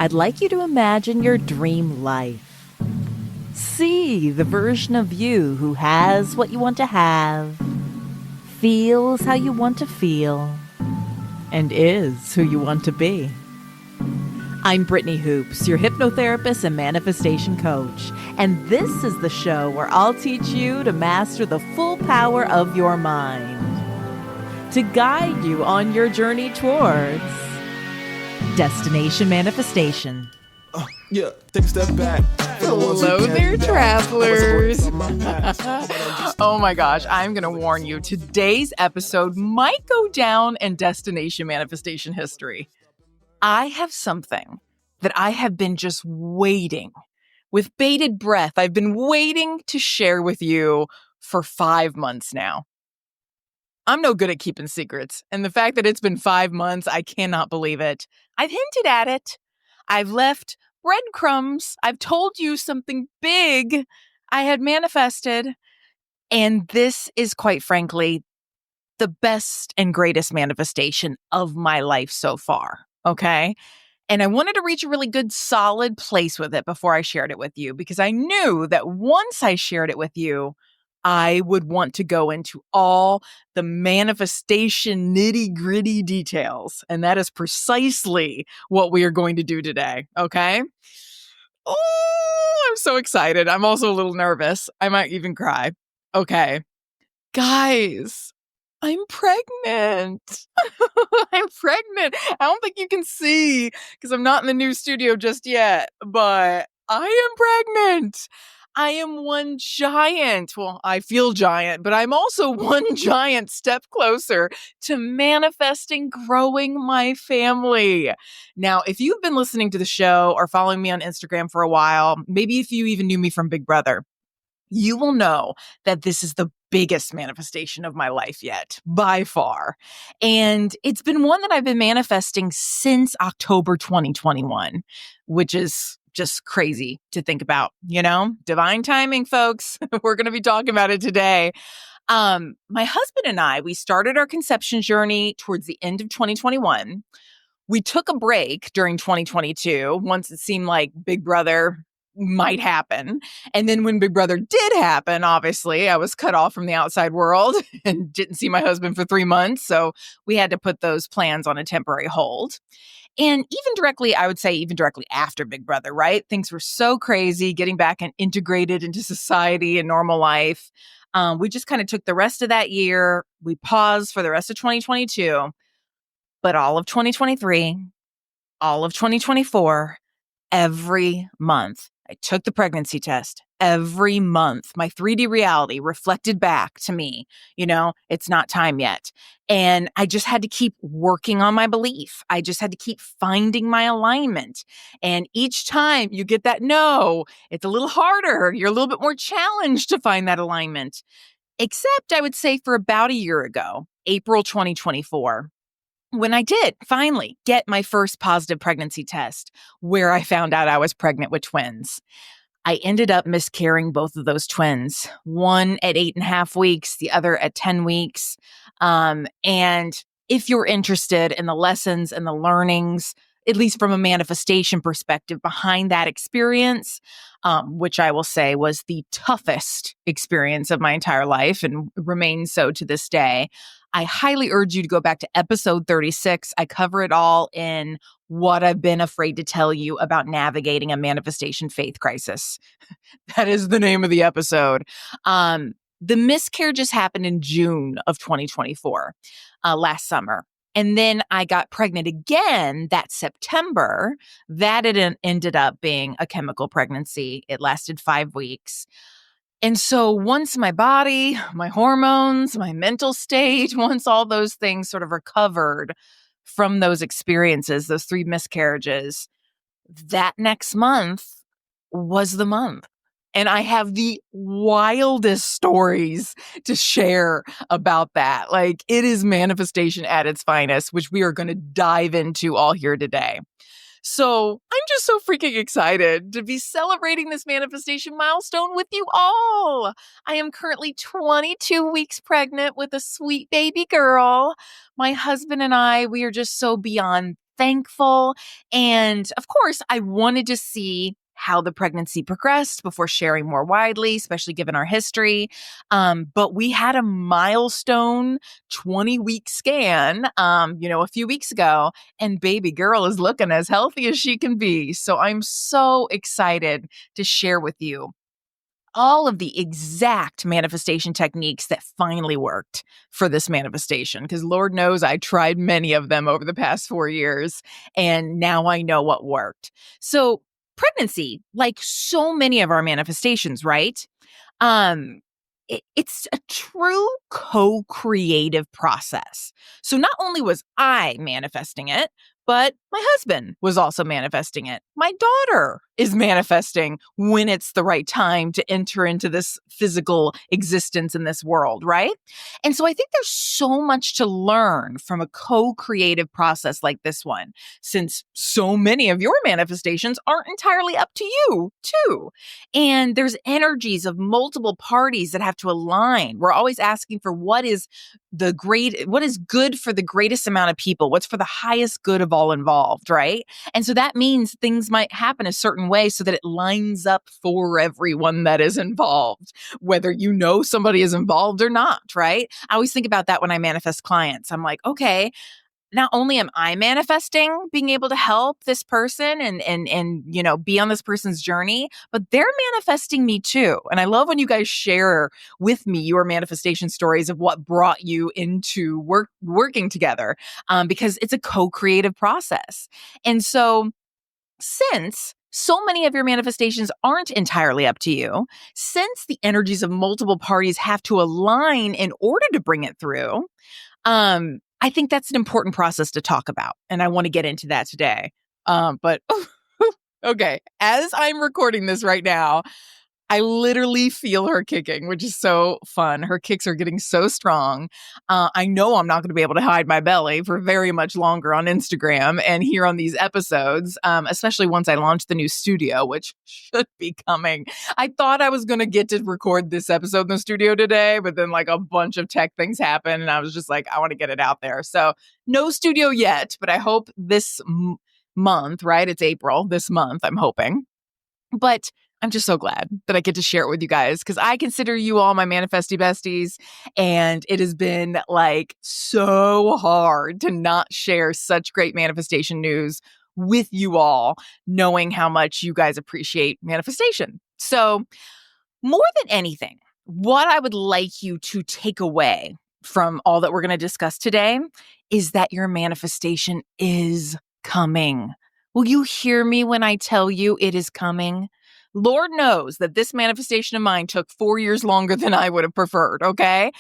I'd like you to imagine your dream life. See the version of you who has what you want to have, feels how you want to feel, and is who you want to be. I'm Brittany Hoops, your hypnotherapist and manifestation coach, and this is the show where I'll teach you to master the full power of your mind, to guide you on your journey towards destination manifestation. Yeah, take a step back. Hello there, travelers. Oh my gosh, I'm going to warn you. Today's episode might go down in destination manifestation history. I have something that I have been just waiting with bated breath. I've been waiting to share with you for 5 months now. I'm no good at keeping secrets, and the fact that it's been 5 months, I cannot believe it. I've hinted at it. I've left breadcrumbs. I've told you something big I had manifested, and this is, quite frankly, the best and greatest manifestation of my life so far, okay? And I wanted to reach a really good, solid place with it before I shared it with you, because I knew that once I shared it with you, I would want to go into all the manifestation nitty-gritty details. And that is precisely what we are going to do today, okay? Oh, I'm so excited. I'm also a little nervous. I might even cry. Okay. Guys, I'm pregnant. I'm pregnant. I don't think you can see because I'm not in the new studio just yet, but I am pregnant. I am one giant. Well, I feel giant, but I'm also one giant step closer to manifesting growing my family. Now, if you've been listening to the show or following me on Instagram for a while, maybe if you even knew me from Big Brother, you will know that this is the biggest manifestation of my life yet, by far. And it's been one that I've been manifesting since October 2021, which is just crazy to think about, you know? Divine timing, folks. We're going to be talking about it today. My husband and I, we started our conception journey towards the end of 2021. We took a break during 2022 once it seemed like Big Brother might happen. And then when Big Brother did happen, obviously, I was cut off from the outside world and didn't see my husband for 3 months. So we had to put those plans on a temporary hold. And I would say even directly after Big Brother, right? Things were so crazy, getting back and integrated into society and normal life. We just kind of took the rest of that year. We paused for the rest of 2022, but all of 2023, all of 2024, every month, I took the pregnancy test. Every month, my 3D reality reflected back to me, it's not time yet. And I just had to keep working on my belief. I just had to keep finding my alignment. And each time you get that no, it's a little harder. You're a little bit more challenged to find that alignment. Except I would say for about a year ago, April 2024, when I did finally get my first positive pregnancy test, where I found out I was pregnant with twins. I ended up miscarrying both of those twins, one at 8.5 weeks, the other at 10 weeks. And if you're interested in the lessons and the learnings, at least from a manifestation perspective behind that experience, which I will say was the toughest experience of my entire life and remains so to this day, I highly urge you to go back to episode 36. I cover it all in what I've been afraid to tell you about navigating a manifestation faith crisis. That is the name of the episode. The miscarriages happened in June of 2024, last summer. And then I got pregnant again that September. That it ended up being a chemical pregnancy. It lasted 5 weeks. And so once my body, my hormones, my mental state, once all those things sort of recovered from those experiences, those 3 miscarriages, that next month was the month. And I have the wildest stories to share about that. Like, it is manifestation at its finest, which we are going to dive into all here today. So I'm just so freaking excited to be celebrating this manifestation milestone with you all. I am currently 22 weeks pregnant with a sweet baby girl. My husband and I, we are just so beyond thankful. And of course, I wanted to see how the pregnancy progressed before sharing more widely, especially given our history. But we had a milestone 20-week scan, a few weeks ago, and baby girl is looking as healthy as she can be. So I'm so excited to share with you all of the exact manifestation techniques that finally worked for this manifestation. Because Lord knows I tried many of them over the past 4 years, and now I know what worked. So, pregnancy, like so many of our manifestations, right? Um, it's a true co-creative process. So not only was I manifesting it, but my husband was also manifesting it. My daughter is manifesting when it's the right time to enter into this physical existence in this world, right? And so I think there's so much to learn from a co-creative process like this one, since so many of your manifestations aren't entirely up to you, too. And there's energies of multiple parties that have to align. We're always asking for what is good for the greatest amount of people, what's for the highest good of all involved, right? And so that means things might happen a certain way so that it lines up for everyone that is involved, whether you know somebody is involved or not, right? I always think about that when I manifest clients. I'm like, okay, not only am I manifesting being able to help this person and be on this person's journey, but they're manifesting me too. And I love when you guys share with me your manifestation stories of what brought you into working together, because it's a co-creative process. And so since so many of your manifestations aren't entirely up to you, since the energies of multiple parties have to align in order to bring it through, I think that's an important process to talk about, and I want to get into that today. But okay, as I'm recording this right now, I literally feel her kicking, which is so fun. Her kicks are getting so strong. I know I'm not going to be able to hide my belly for very much longer on Instagram and here on these episodes, especially once I launch the new studio, which should be coming. I thought I was going to get to record this episode in the studio today, but then like a bunch of tech things happened and I was just like, I want to get it out there. So no studio yet, but I hope this month, right? It's April this month, I'm hoping. But I'm just so glad that I get to share it with you guys because I consider you all my manifesty besties. And it has been like so hard to not share such great manifestation news with you all, knowing how much you guys appreciate manifestation. So, more than anything, what I would like you to take away from all that we're going to discuss today is that your manifestation is coming. Will you hear me when I tell you it is coming? Lord knows that this manifestation of mine took 4 years longer than I would have preferred, okay?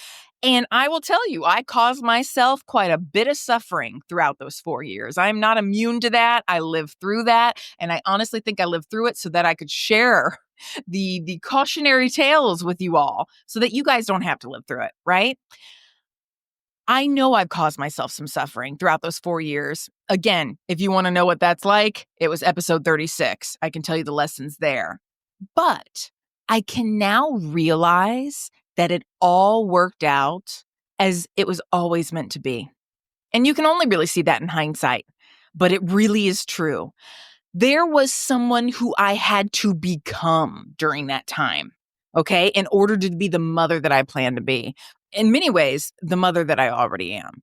And I will tell you, I caused myself quite a bit of suffering throughout those 4 years. I'm not immune to that. I lived through that. And I honestly think I lived through it so that I could share the cautionary tales with you all so that you guys don't have to live through it, right? I know I've caused myself some suffering throughout those 4 years. Again, if you want to know what that's like, it was episode 36. I can tell you the lessons there. But I can now realize that it all worked out as it was always meant to be. And you can only really see that in hindsight, but it really is true. There was someone who I had to become during that time, okay, in order to be the mother that I plan to be. In many ways, the mother that I already am.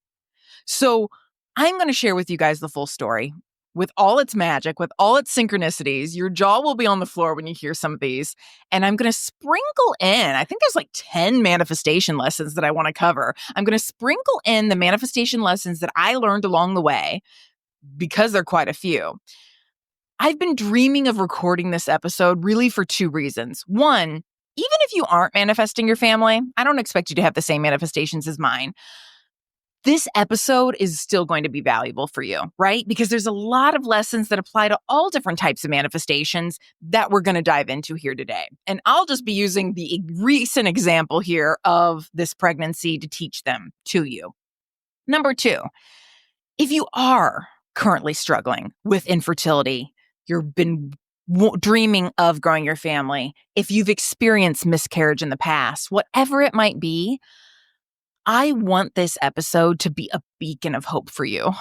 So I'm going to share with you guys the full story with all its magic, with all its synchronicities. Your jaw will be on the floor when you hear some of these. And I'm going to sprinkle in, I think there's like 10 manifestation lessons that I want to cover. I'm going to sprinkle in the manifestation lessons that I learned along the way because there are quite a few. I've been dreaming of recording this episode really for 2 reasons. One, even if you aren't manifesting your family, I don't expect you to have the same manifestations as mine. This episode is still going to be valuable for you, right? Because there's a lot of lessons that apply to all different types of manifestations that we're going to dive into here today. And I'll just be using the recent example here of this pregnancy to teach them to you. Number 2, if you are currently struggling with infertility, you've been dreaming of growing your family, if you've experienced miscarriage in the past, whatever it might be, I want this episode to be a beacon of hope for you.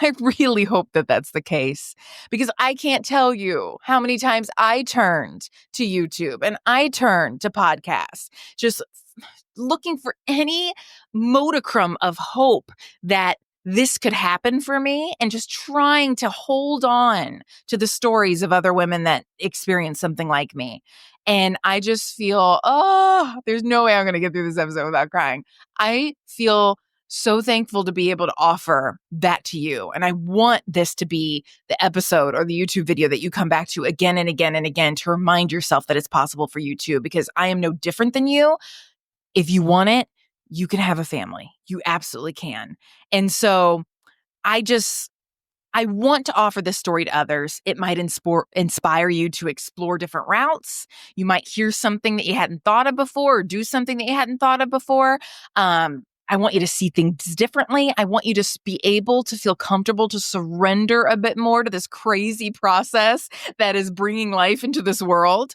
I really hope that that's the case because I can't tell you how many times I turned to YouTube and I turned to podcasts, just looking for any modicum of hope that this could happen for me and just trying to hold on to the stories of other women that experience something like me. And I just feel, there's no way I'm going to get through this episode without crying. I feel so thankful to be able to offer that to you. And I want this to be the episode or the YouTube video that you come back to again and again and again to remind yourself that it's possible for you too, because I am no different than you. If you want it, you can have a family. You absolutely can. And so I want to offer this story to others. It might inspire you to explore different routes. You might hear something that you hadn't thought of before or do something that you hadn't thought of before. I want you to see things differently. I want you to be able to feel comfortable to surrender a bit more to this crazy process that is bringing life into this world.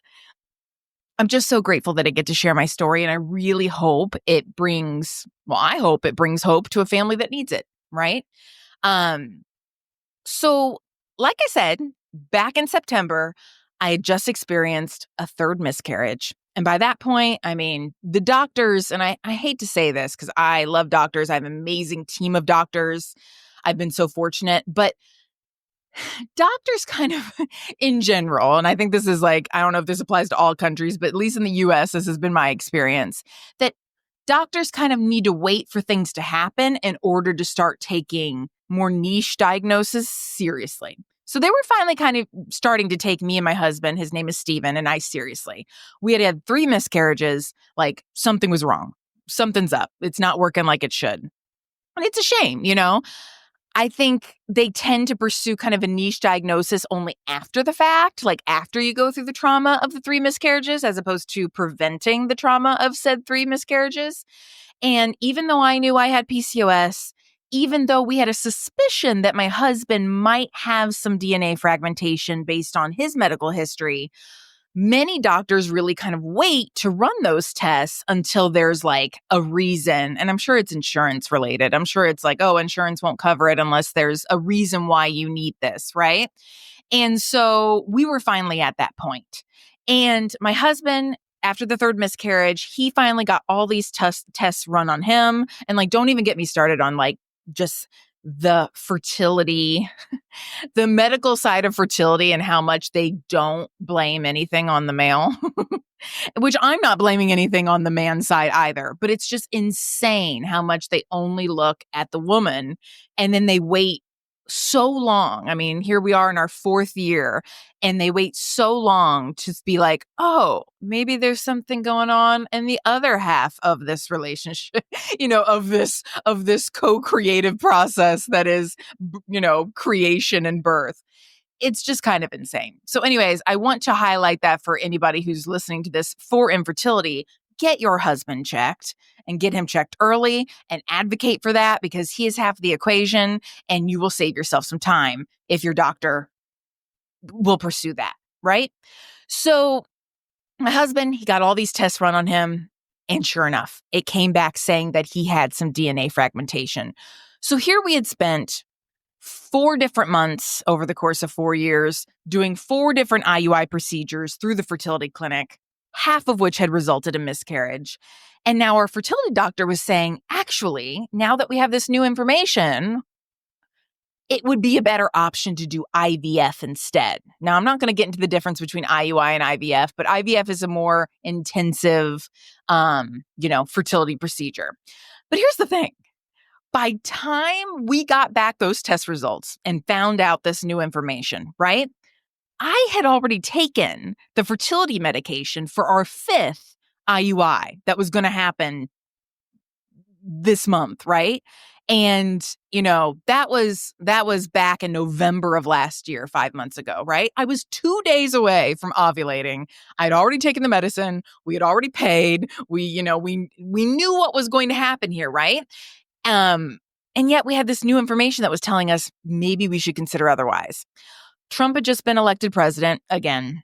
I'm just so grateful that I get to share my story, and I really hope I hope it brings hope to a family that needs it, right? So, like I said, back in September, I had just experienced a third miscarriage. And by that point, I mean, the doctors, and I hate to say this because I love doctors. I have an amazing team of doctors. I've been so fortunate, but doctors kind of in general, and I think this is like, I don't know if this applies to all countries, but at least in the US, this has been my experience, that doctors kind of need to wait for things to happen in order to start taking more niche diagnoses seriously. So they were finally kind of starting to take me and my husband, his name is Steven, and I seriously. We had 3 miscarriages, like something was wrong. Something's up. It's not working like it should. And it's a shame, you know? I think they tend to pursue kind of a niche diagnosis only after the fact, like after you go through the trauma of the 3 miscarriages, as opposed to preventing the trauma of said 3 miscarriages. And even though I knew I had PCOS, even though we had a suspicion that my husband might have some DNA fragmentation based on his medical history, many doctors really kind of wait to run those tests until there's like a reason. And I'm sure it's insurance related. I'm sure it's like, oh, insurance won't cover it unless there's a reason why you need this, right? And so we were finally at that point. And my husband, after the 3rd miscarriage, he finally got all these tests run on him. And like, don't even get me started on like just the fertility, the medical side of fertility and how much they don't blame anything on the male, which I'm not blaming anything on the man side either, but it's just insane how much they only look at the woman and then they wait so long. I mean, here we are in our 4th year and they wait so long to be like, oh, maybe there's something going on in the other half of this relationship, of this co-creative process that is, creation and birth. It's just kind of insane. So anyways, I want to highlight that for anybody who's listening to this for infertility. Get your husband checked and get him checked early and advocate for that because he is half the equation and you will save yourself some time if your doctor will pursue that, right? So my husband, he got all these tests run on him and sure enough, it came back saying that he had some DNA fragmentation. So here we had spent 4 different months over the course of 4 years doing 4 different IUI procedures through the fertility clinic, half of which had resulted in miscarriage. And now our fertility doctor was saying, actually, now that we have this new information, it would be a better option to do IVF instead. Now, I'm not going to get into the difference between IUI and IVF, but IVF is a more intensive, fertility procedure. But here's the thing. By time we got back those test results and found out this new information, right? I had already taken the fertility medication for our 5th IUI that was going to happen this month, right? And, that was back in November of last year, 5 months ago, right? I was 2 days away from ovulating. I'd already taken the medicine. We had already paid. We knew what was going to happen here, right? And yet we had this new information that was telling us maybe we should consider otherwise. Trump had just been elected president again.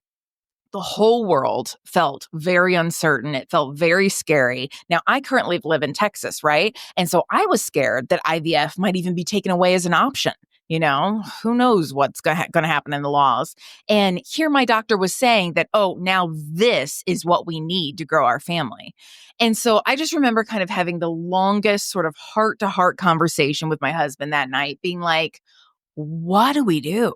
the whole world felt very uncertain. It felt very scary. Now, I currently live in Texas, right? And so I was scared that IVF might even be taken away as an option. Who knows what's going to happen in the laws. And here my doctor was saying that, oh, now this is what we need to grow our family. And so I just remember kind of having the longest sort of heart-to-heart conversation with my husband that night, being like, what do we do?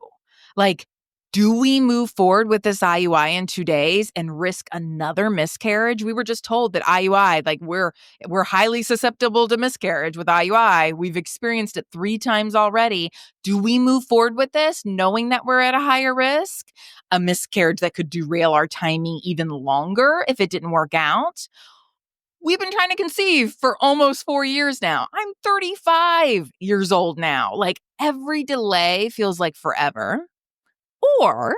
Like, do we move forward with this IUI in 2 days and risk another miscarriage? We were just told that IUI, like we're highly susceptible to miscarriage with IUI. We've experienced it 3 times already. Do we move forward with this knowing that we're at a higher risk? A miscarriage that could derail our timing even longer if it didn't work out? We've been trying to conceive for almost 4 years now. I'm 35 years old now. Like every delay feels like forever. Or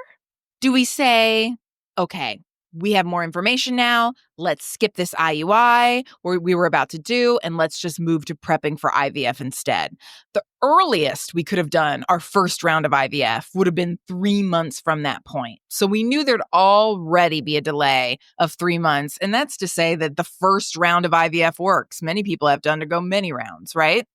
do we say, okay, we have more information now. Let's skip this IUI we were about to do, and let's just move to prepping for IVF instead. The earliest we could have done our first round of IVF would have been 3 months from that point. So we knew there'd already be a delay of 3 months. And that's to say that the first round of IVF works. Many people have to undergo many rounds, right?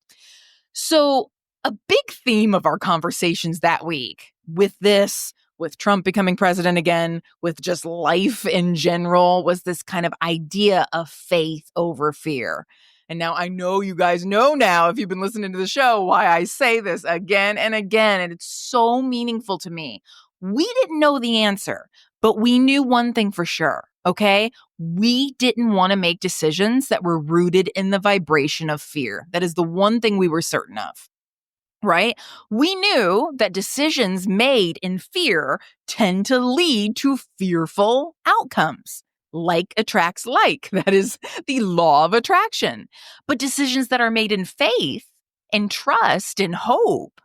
So a big theme of our conversations that week with Trump becoming president again, with just life in general, was this kind of idea of faith over fear. And now I know you guys know now, if you've been listening to the show, why I say this again and again. And it's so meaningful to me. We didn't know the answer, but we knew one thing for sure. Okay. We didn't want to make decisions that were rooted in the vibration of fear. That is the one thing we were certain of. Right? We knew that decisions made in fear tend to lead to fearful outcomes. Like attracts like. That is the law of attraction. But decisions that are made in faith and trust and hope,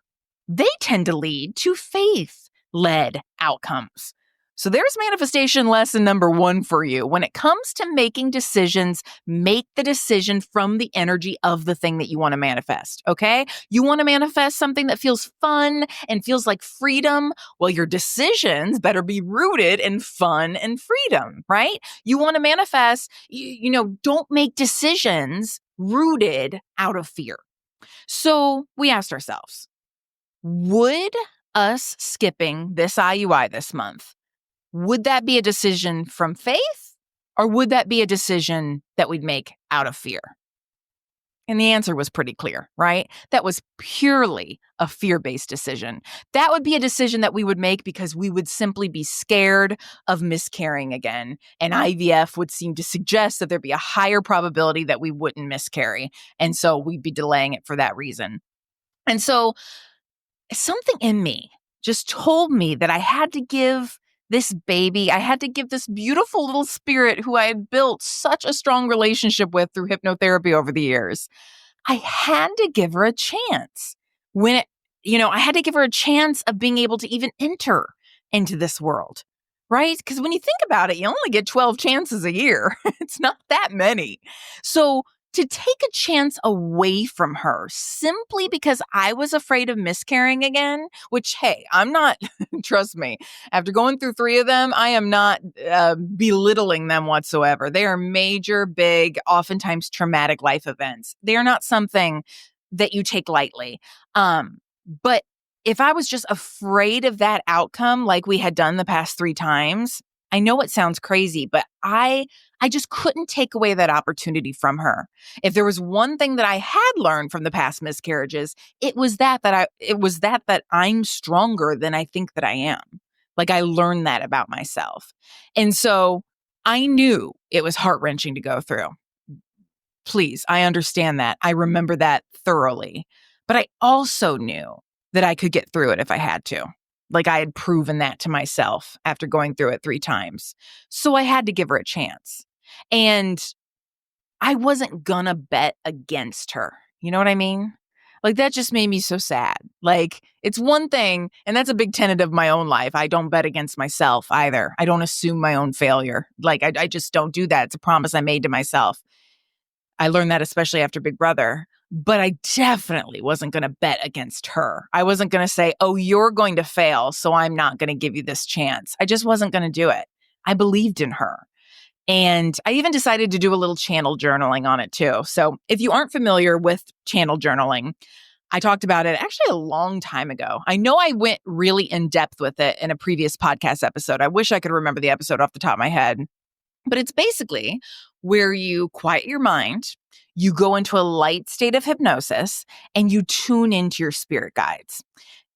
they tend to lead to faith-led outcomes. So there's manifestation lesson number 1 for you. When it comes to making decisions, make the decision from the energy of the thing that you want to manifest, okay? You want to manifest something that feels fun and feels like freedom? Well, your decisions better be rooted in fun and freedom, right? You want to manifest, don't make decisions rooted out of fear. So we asked ourselves, would us skipping this IUI this month, would that be a decision from faith, or would that be a decision that we'd make out of fear? And the answer was pretty clear, right? That was purely a fear-based decision. That would be a decision that we would make because we would simply be scared of miscarrying again. And IVF would seem to suggest that there'd be a higher probability that we wouldn't miscarry. And so we'd be delaying it for that reason. And so something in me just told me that I had to give this baby, I had to give this beautiful little spirit who I had built such a strong relationship with through hypnotherapy over the years, I had to give her a chance. I had to give her a chance of being able to even enter into this world, right? Because when you think about it, you only get 12 chances a year. It's not that many. So to take a chance away from her simply because I was afraid of miscarrying again, which, hey, I'm not, trust me, after going through 3 of them, I am not belittling them whatsoever. They are major, big, oftentimes traumatic life events. They are not something that you take lightly. But if I was just afraid of that outcome like we had done the past 3 times, I know it sounds crazy, but I just couldn't take away that opportunity from her. If there was one thing that I had learned from the past miscarriages, it was that I'm stronger than I think that I am. Like I learned that about myself. And so I knew it was heart-wrenching to go through. Please, I understand that. I remember that thoroughly. But I also knew that I could get through it if I had to. Like I had proven that to myself after going through it 3 times. So I had to give her a chance. And I wasn't gonna bet against her. You know what I mean? Like that just made me so sad. Like it's one thing, and that's a big tenet of my own life. I don't bet against myself either. I don't assume my own failure. Like I just don't do that. It's a promise I made to myself. I learned that especially after Big Brother. But I definitely wasn't going to bet against her. I wasn't going to say, oh, you're going to fail, so I'm not going to give you this chance. I just wasn't going to do it. I believed in her. And I even decided to do a little channel journaling on it too. So if you aren't familiar with channel journaling, I talked about it actually a long time ago. I know I went really in depth with it in a previous podcast episode. I wish I could remember the episode off the top of my head. But it's basically where you quiet your mind, you go into a light state of hypnosis, and you tune into your spirit guides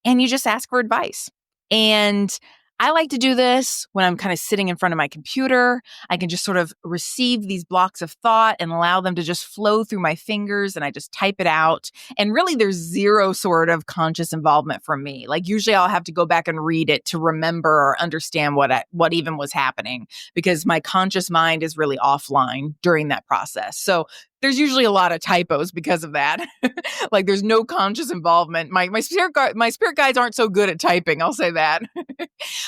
and you just ask for advice. And I like to do this when I'm kind of sitting in front of my computer. I can just sort of receive these blocks of thought and allow them to just flow through my fingers, and I just type it out. And really, there's zero sort of conscious involvement from me. Like usually I'll have to go back and read it to remember or understand what even was happening, because my conscious mind is really offline during that process. So there's usually a lot of typos because of that. Like there's no conscious involvement. My spirit guides aren't so good at typing, I'll say that.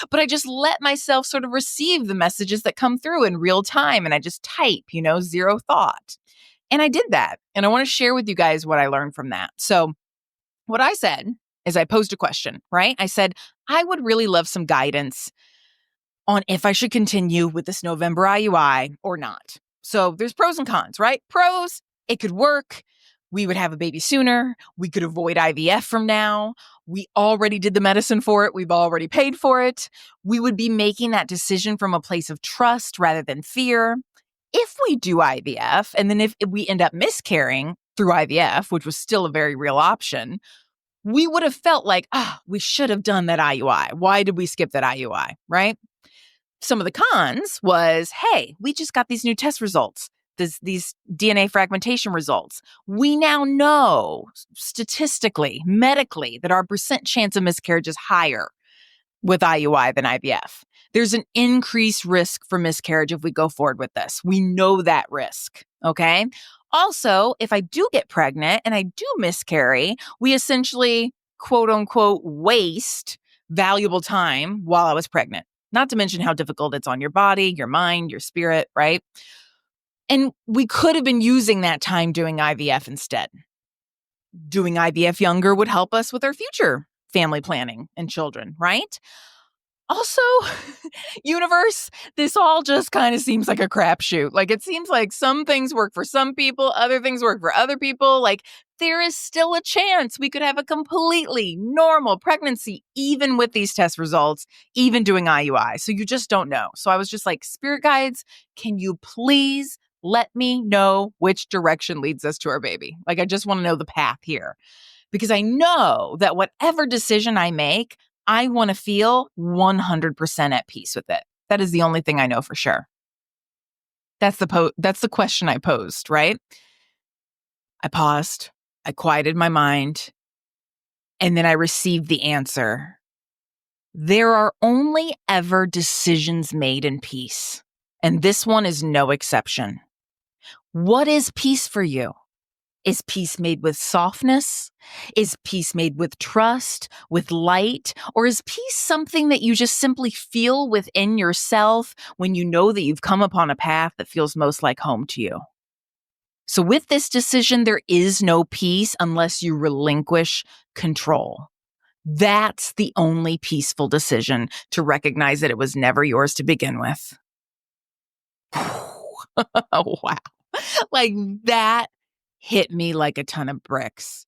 But I just let myself sort of receive the messages that come through in real time, and I just type, zero thought. And I did that. And I want to share with you guys what I learned from that. So what I said is I posed a question, right? I said, I would really love some guidance on if I should continue with this November IUI or not. So there's pros and cons, right? Pros, it could work. We would have a baby sooner. We could avoid IVF from now. We already did the medicine for it. We've already paid for it. We would be making that decision from a place of trust rather than fear. If we do IVF, and then if we end up miscarrying through IVF, which was still a very real option, we would have felt like, we should have done that IUI. Why did we skip that IUI, right? Some of the cons was, hey, we just got these new test results, these DNA fragmentation results. We now know statistically, medically, that our percent chance of miscarriage is higher with IUI than IVF. There's an increased risk for miscarriage if we go forward with this. We know that risk, okay? Also, if I do get pregnant and I do miscarry, we essentially, quote unquote, waste valuable time while I was pregnant. Not to mention how difficult it's on your body, your mind, your spirit, right? And we could have been using that time doing IVF instead. Doing IVF younger would help us with our future family planning and children, right? Also, universe, this all just kind of seems like a crapshoot. Like it seems like some things work for some people, other things work for other people. Like there is still a chance we could have a completely normal pregnancy, even with these test results, even doing IUI. So you just don't know. So I was just like, spirit guides, can you please let me know which direction leads us to our baby? Like, I just want to know the path here, because I know that whatever decision I make, I want to feel 100% at peace with it. That is the only thing I know for sure. That's the question I posed, right? I paused, I quieted my mind, and then I received the answer. There are only ever decisions made in peace, and this one is no exception. What is peace for you? Is peace made with softness? Is peace made with trust, with light? Or is peace something that you just simply feel within yourself when you know that you've come upon a path that feels most like home to you? So with this decision, there is no peace unless you relinquish control. That's the only peaceful decision, to recognize that it was never yours to begin with. Wow. Like that hit me like a ton of bricks.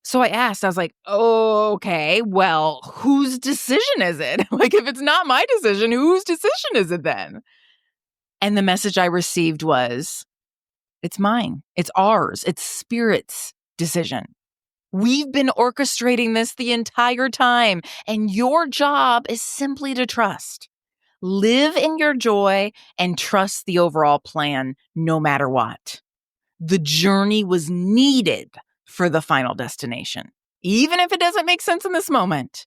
So I asked, I was like, oh, okay, well, whose decision is it? Like, if it's not my decision, whose decision is it then? And the message I received was, it's mine. It's ours. It's Spirit's decision. We've been orchestrating this the entire time, and your job is simply to trust. Live in your joy and trust the overall plan, no matter what. The journey was needed for the final destination, even if it doesn't make sense in this moment.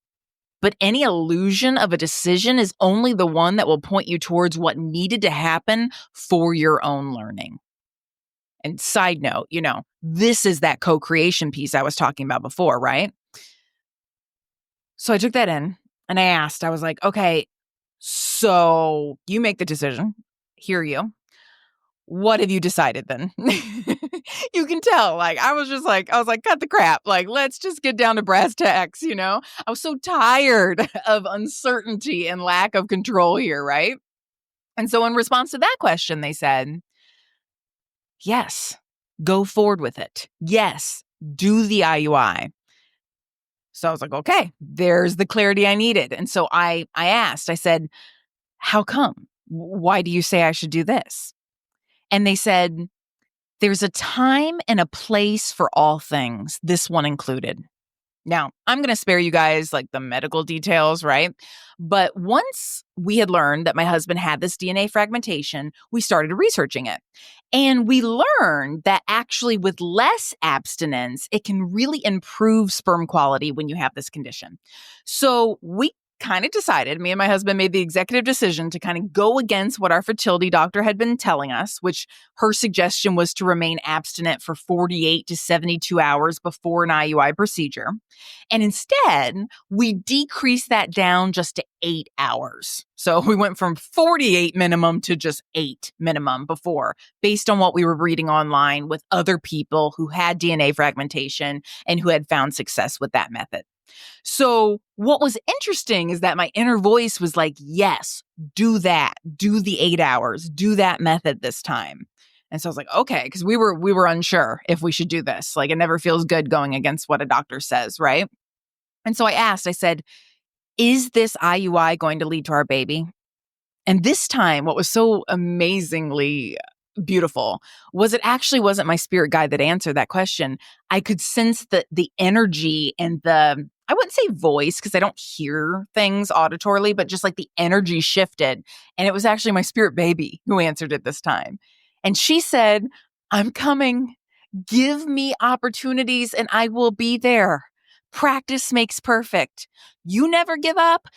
But any illusion of a decision is only the one that will point you towards what needed to happen for your own learning. And side note, this is that co-creation piece I was talking about before, right? So I took that in and I was like, okay, so you make the decision. Hear you. what have you decided then? You can tell, like, I was like, cut the crap. Like, let's just get down to brass tacks, you know? I was so tired of uncertainty and lack of control here, right? And so in response to that question, they said, yes, go forward with it. Yes, do the IUI. So I was like, okay, there's the clarity I needed. And so I asked, I said, how come? Why do you say I should do this? And they said, there's a time and a place for all things, this one included. Now, I'm going to spare you guys like the medical details, right? But once we had learned that my husband had this DNA fragmentation, we started researching it. And we learned that actually with less abstinence, it can really improve sperm quality when you have this condition. So we kind of decided, me and my husband made the executive decision to kind of go against what our fertility doctor had been telling us, which her suggestion was to remain abstinent for 48 to 72 hours before an IUI procedure. And instead, we decreased that down just to 8 hours. So we went from 48 minimum to just 8 minimum before, based on what we were reading online with other people who had DNA fragmentation and who had found success with that method. So what was interesting is that my inner voice was like, yes, do that, do the 8 hours, do that method this time. And so I was like, okay, because we were unsure if we should do this. Like, it never feels good going against what a doctor says, right? And so I asked, I said, is this IUI going to lead to our baby? And this time, what was so amazingly beautiful was it actually wasn't my spirit guide that answered that question. I could sense the energy and I wouldn't say voice because I don't hear things auditorily, but just like the energy shifted. And it was actually my spirit baby who answered it this time. And she said, I'm coming. Give me opportunities and I will be there. Practice makes perfect. You never give up.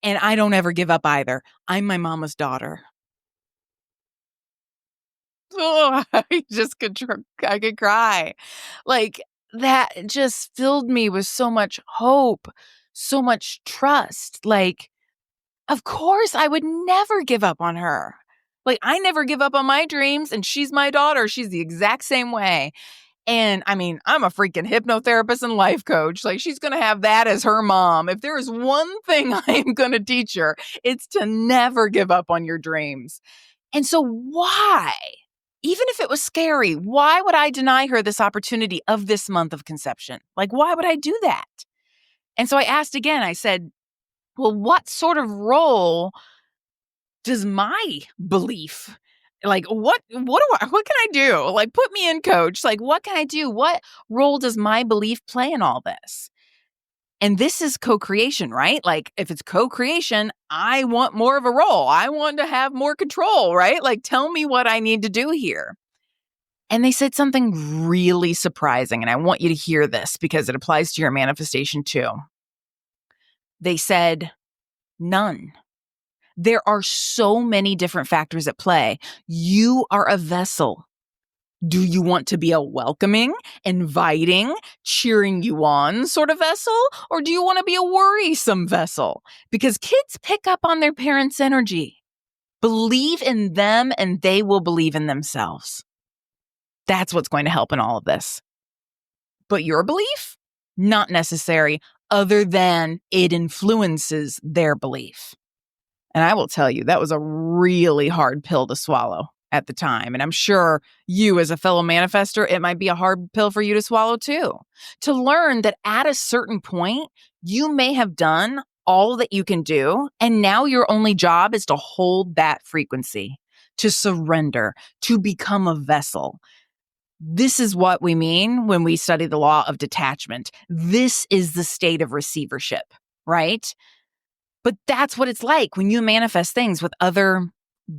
And I don't ever give up either. I'm my mama's daughter. Oh, I could cry. Like, that just filled me with so much hope, so much trust. Like, of course, I would never give up on her. Like, I never give up on my dreams, and she's my daughter. She's the exact same way. And I mean, I'm a freaking hypnotherapist and life coach. Like, she's going to have that as her mom. If there is one thing I am going to teach her, it's to never give up on your dreams. And so why, even if it was scary, why would I deny her this opportunity of this month of conception? Like, why would I do that? And so I asked again, I said, well, what sort of role does my belief, like, what can I do? Like, put me in, coach. Like, what can I do? What role does my belief play in all this? And this is co-creation, right? Like, if it's co-creation, I want more of a role. I want to have more control, right? Like, tell me what I need to do here. And they said something really surprising, and I want you to hear this because it applies to your manifestation too. They said, none. There are so many different factors at play. You are a vessel. Do you want to be a welcoming, inviting, cheering you on sort of vessel? Or do you want to be a worrisome vessel? Because kids pick up on their parents' energy. Believe in them and they will believe in themselves. That's what's going to help in all of this. But your belief? Not necessary, other than it influences their belief. And I will tell you, that was a really hard pill to swallow at the time. And I'm sure you, as a fellow manifester, it might be a hard pill for you to swallow too. To learn that at a certain point, you may have done all that you can do. And now your only job is to hold that frequency, to surrender, to become a vessel. This is what we mean when we study the law of detachment. This is the state of receivership, right? But that's what it's like when you manifest things with other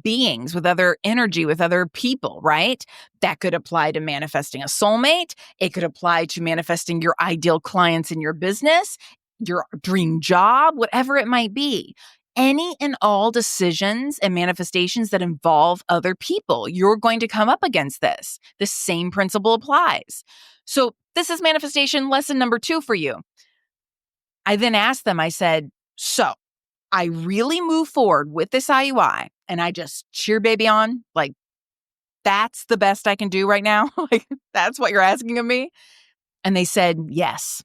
beings, with other energy, with other people, right? That could apply to manifesting a soulmate. It could apply to manifesting your ideal clients in your business, your dream job, whatever it might be. Any and all decisions and manifestations that involve other people, you're going to come up against this. The same principle applies. So this is manifestation lesson number 2 for you. I then asked them, I said, so I really move forward with this IUI and I just cheer baby on, like That's the best I can do right now? Like, that's what you're asking of me? And they said, yes.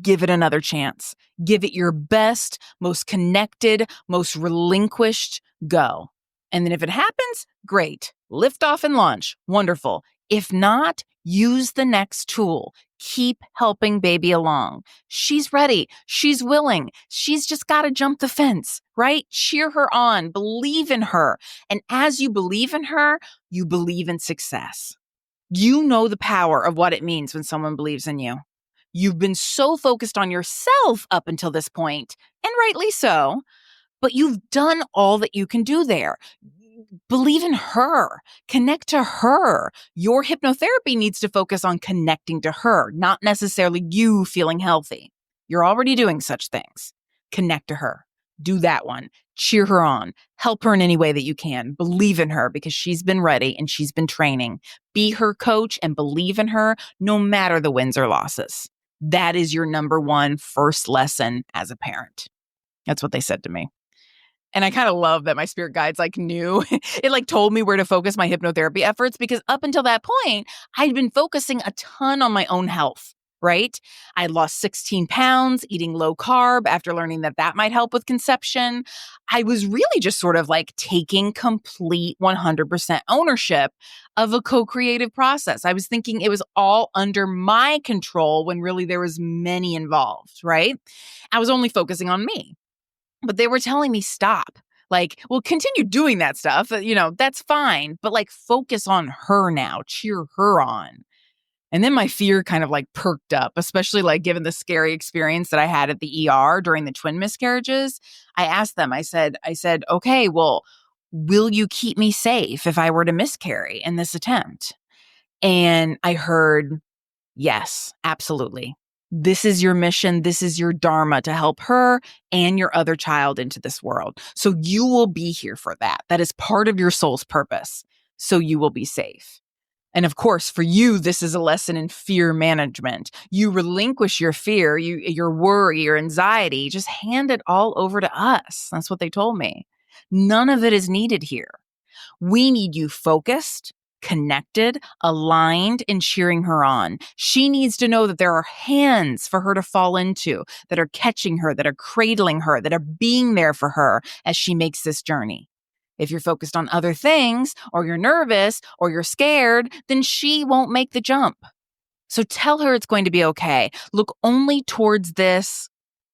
Give it another chance. Give it your best, most connected, most relinquished go. And then if it happens, great. Lift off and launch. Wonderful. If not, use the next tool. Keep helping baby along. She's ready. She's willing. She's just got to jump the fence, right? Cheer her on. Believe in her. And as you believe in her, you believe in success. You know the power of what it means when someone believes in you. You've been so focused on yourself up until this point, and rightly so, but you've done all that you can do there. Believe in her. Connect to her. Your hypnotherapy needs to focus on connecting to her, not necessarily you feeling healthy. You're already doing such things. Connect to her. Do that one. Cheer her on. Help her in any way that you can. Believe in her because she's been ready and she's been training. Be her coach and believe in her no matter the wins or losses. That is your number one first lesson as a parent. That's what they said to me. And I kind of love that my spirit guides knew. It told me where to focus my hypnotherapy efforts because up until that point, I'd been focusing a ton on my own health, right? I had lost 16 pounds eating low carb after learning that might help with conception. I was really just sort of taking complete 100% ownership of a co-creative process. I was thinking it was all under my control when really there was many involved, right? I was only focusing on me. But they were telling me, stop. Well, continue doing that stuff. That's fine. But focus on her now. Cheer her on. And then my fear kind of perked up, especially given the scary experience that I had at the ER during the twin miscarriages. I asked them, I said, okay, well, will you keep me safe if I were to miscarry in this attempt? And I heard, yes, absolutely. This is your mission. This is your dharma to help her and your other child into this world. So you will be here for that. That is part of your soul's purpose. So you will be safe. And of course, for you, this is a lesson in fear management. You relinquish your fear, your worry, your anxiety, just hand it all over to us. That's what they told me. None of it is needed here. We need you focused, connected, aligned, and cheering her on. She needs to know that there are hands for her to fall into, that are catching her, that are cradling her, that are being there for her as she makes this journey. If you're focused on other things, or you're nervous, or you're scared, then she won't make the jump. So tell her it's going to be okay. Look only towards this,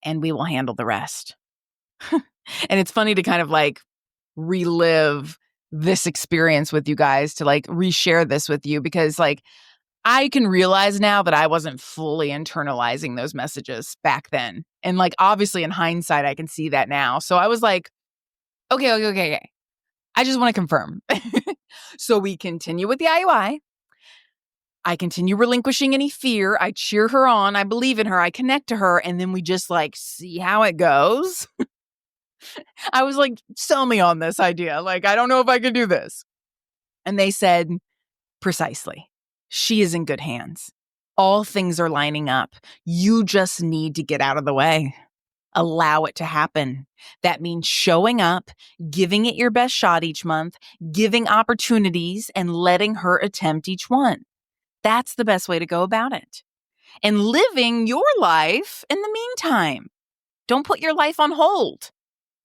and we will handle the rest. And it's funny to kind of relive this experience with you guys, to reshare this with you, because I can realize now that I wasn't fully internalizing those messages back then. And obviously in hindsight, I can see that now. So I was okay. I just want to confirm. So we continue with the IUI. I continue relinquishing any fear. I cheer her on. I believe in her. I connect to her. And then we just see how it goes. I was sell me on this idea. I don't know if I can do this. And they said, precisely. She is in good hands. All things are lining up. You just need to get out of the way. Allow it to happen. That means showing up, giving it your best shot each month, giving opportunities, and letting her attempt each one. That's the best way to go about it. And living your life in the meantime. Don't put your life on hold.